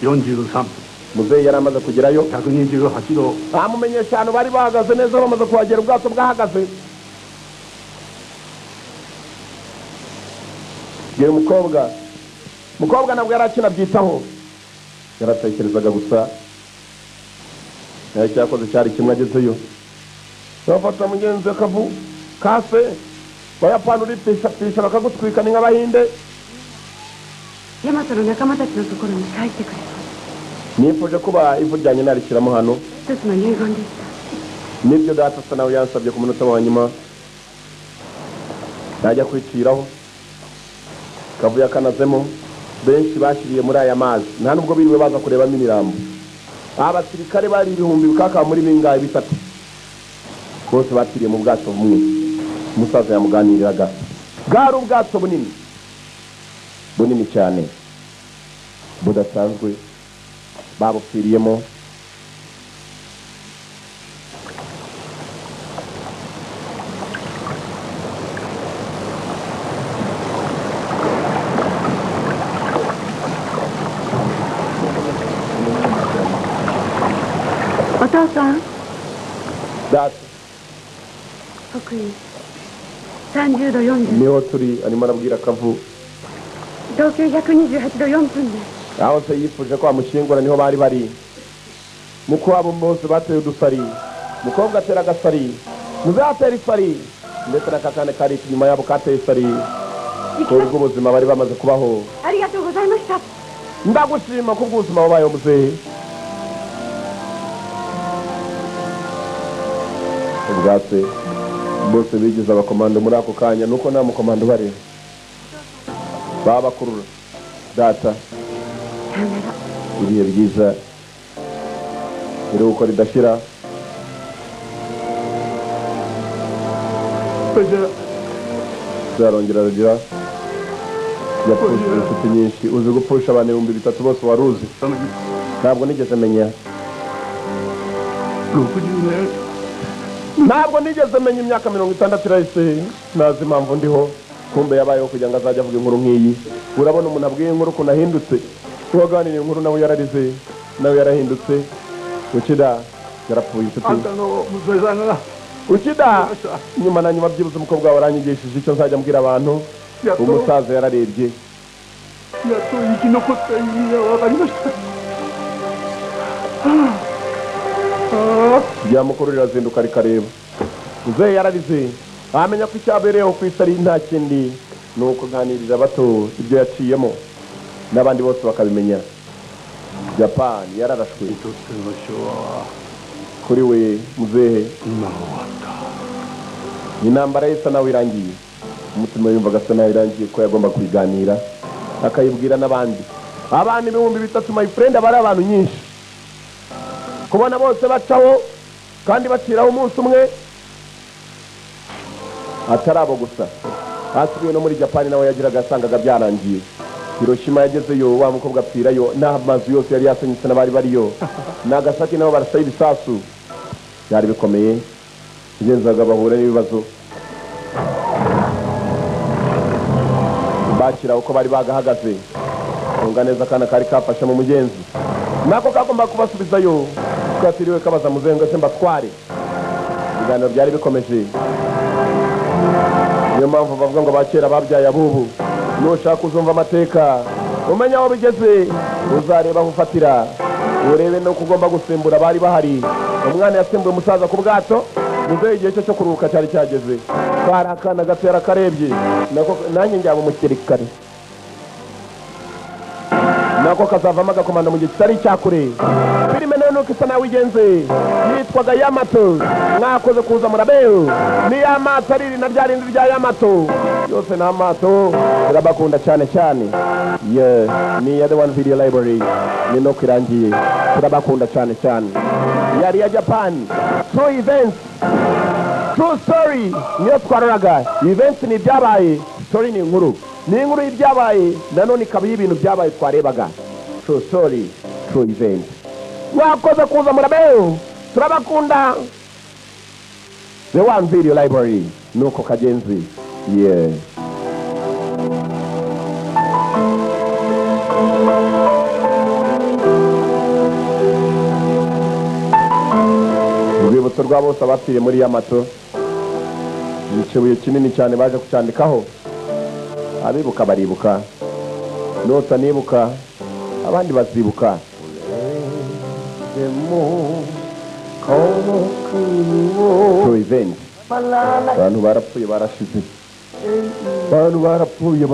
43 muzehe yari amaze kugerayo 128度 amumenyesha ahantu bari bahagaze neza bamaze kuhagera ubwato bwahagaze yewe umukobwa ntabwo yari akinabyitaho yaratekerezaga gusa cyakoze cyari kimwe agezeyo bafata mugenzi akavu kase bayapana uripishapisha bakagutwika ni nk'abahinde nifuje kuba ivu ryanjye narishyiramo hano nibyo data asa nawe yansabye ku munota wa nyuma najya kwiciraho kavuye akanazemo benshi bashyiriye muri aya mazi nta nubwo biriwe baza kurebamo imirambo abasirikare bari ibihumbi bikaka muri bingahe bitatu bose batiriye mu bwato bumwe umusaza yamuganiriraga bwari ubwato bunini cyane budasanzwe babupfiriyemo data 30度40 niho turi arimo arabwira akavu 東経128度4分です aho se yifuje ko amushingura niho bari muko abo bose bateye udusari mukobwa atera agasari muzatera isari ndetse n'akakane kari inyuma yabo kateye isari kubwo ubuzima bari bamaze kubaho ありがとうございました ndagushima ko ubuzima wabayeho muzehe ubwatse bose bigize abakomando muri ako kanya nuko nta mukomando bari babakurura data ibihe byiza iruhuko ridashira zarongera rugira yapfushije inshuti nyinshi uzi gupfusha abantu 3,000 bose waruzi ntabwo nigeze menya ntabwo nigeze menya imyaka 60 irahise nazi impamvu ndiho kumbe yabayeho kugira ngo azajya avuga inkuru nk'iyi urabona umuntu abwiye inkuru ukuntu ahindutse uwaganiriye inkuru nawe yararize nawe yarahindutse ukida yarapfuye inshuti ukida nyuma na nyuma byibuze umukobwa wawe aranyigishije icyo nzajya mbwira abantu umusaza yararebye ryamukuru rirazinduka rikareba muzehe yararize amenya ko icyabereyeho ku isi ari nta kindi ni ukuganirira bato ibyo yaciyemo n'abandi bose bakabimenya Japani yararashwe kuri we muzehe intambara y'isa nawe irangiye umutima yumvaga asa nawe irangiye ko yagomba kuyiganira akayibwira n'abandi abandi 3,000 my friend abari abantu nyinshi kubona bose bacaho kandi baciraho umunsi umwe atari abo gusa hasibiwe no muri Japani nawe yagiraga asangaga byarangiye Hiroshima yagezeyo wa mukobwa apfirayo n'amazu yose yari yasenyutse n'abari bariyo Nagasaki nabo barasaye ibisasu byari bikomeye bigenzaga bahura n'ibibazo bakira uko bari bagahagaze unga neza kana kari kafashe mu mugenzi nako kagomba kubasubizayo twatiriwe kabaza muzengo se mbatware ibiganiro byari bikomeje niyo mpamvu bavuga ngo bakera babyaye abubu nushaka uzumva amateka umenya aho bigeze uzareba aho ufatira urebe no kugomba gusimbura bari bahari umwana yasimbuye umusaza ku bwato muzehe igihe cyo kuruhuka cyari cyageze kari akana gatera karebye nanjye njyaba umukirikare nako kazavamo agakomanda mu gihe kitari icyakure filime nayo nuko isa nawe igenze yitwaga Yamato mwakoze kuza murabeho ni Yamato ari na rya rindi rya Yamato yose ni amato turabakunda cyane cyane ni The One Video Library ni no kirangiye turabakunda cyane cyane yari ya Japan True Events True Story niyo twaroraga events ni byabaye story ni inkuru y'ibyabaye nanone ikaba y'ibintu byabaye twarebaga True Story True Event mwakoze kuza murabeho turabakunda The One Video Library nuko kagenzi urwibutso rwa bose abapfiriye muri Yamato ikibuye kinini cyane baje kucyandikaho abibuka baribuka nota nibuka abandi bazibuka True Event abantu barapfuye barashize abantu barapfuye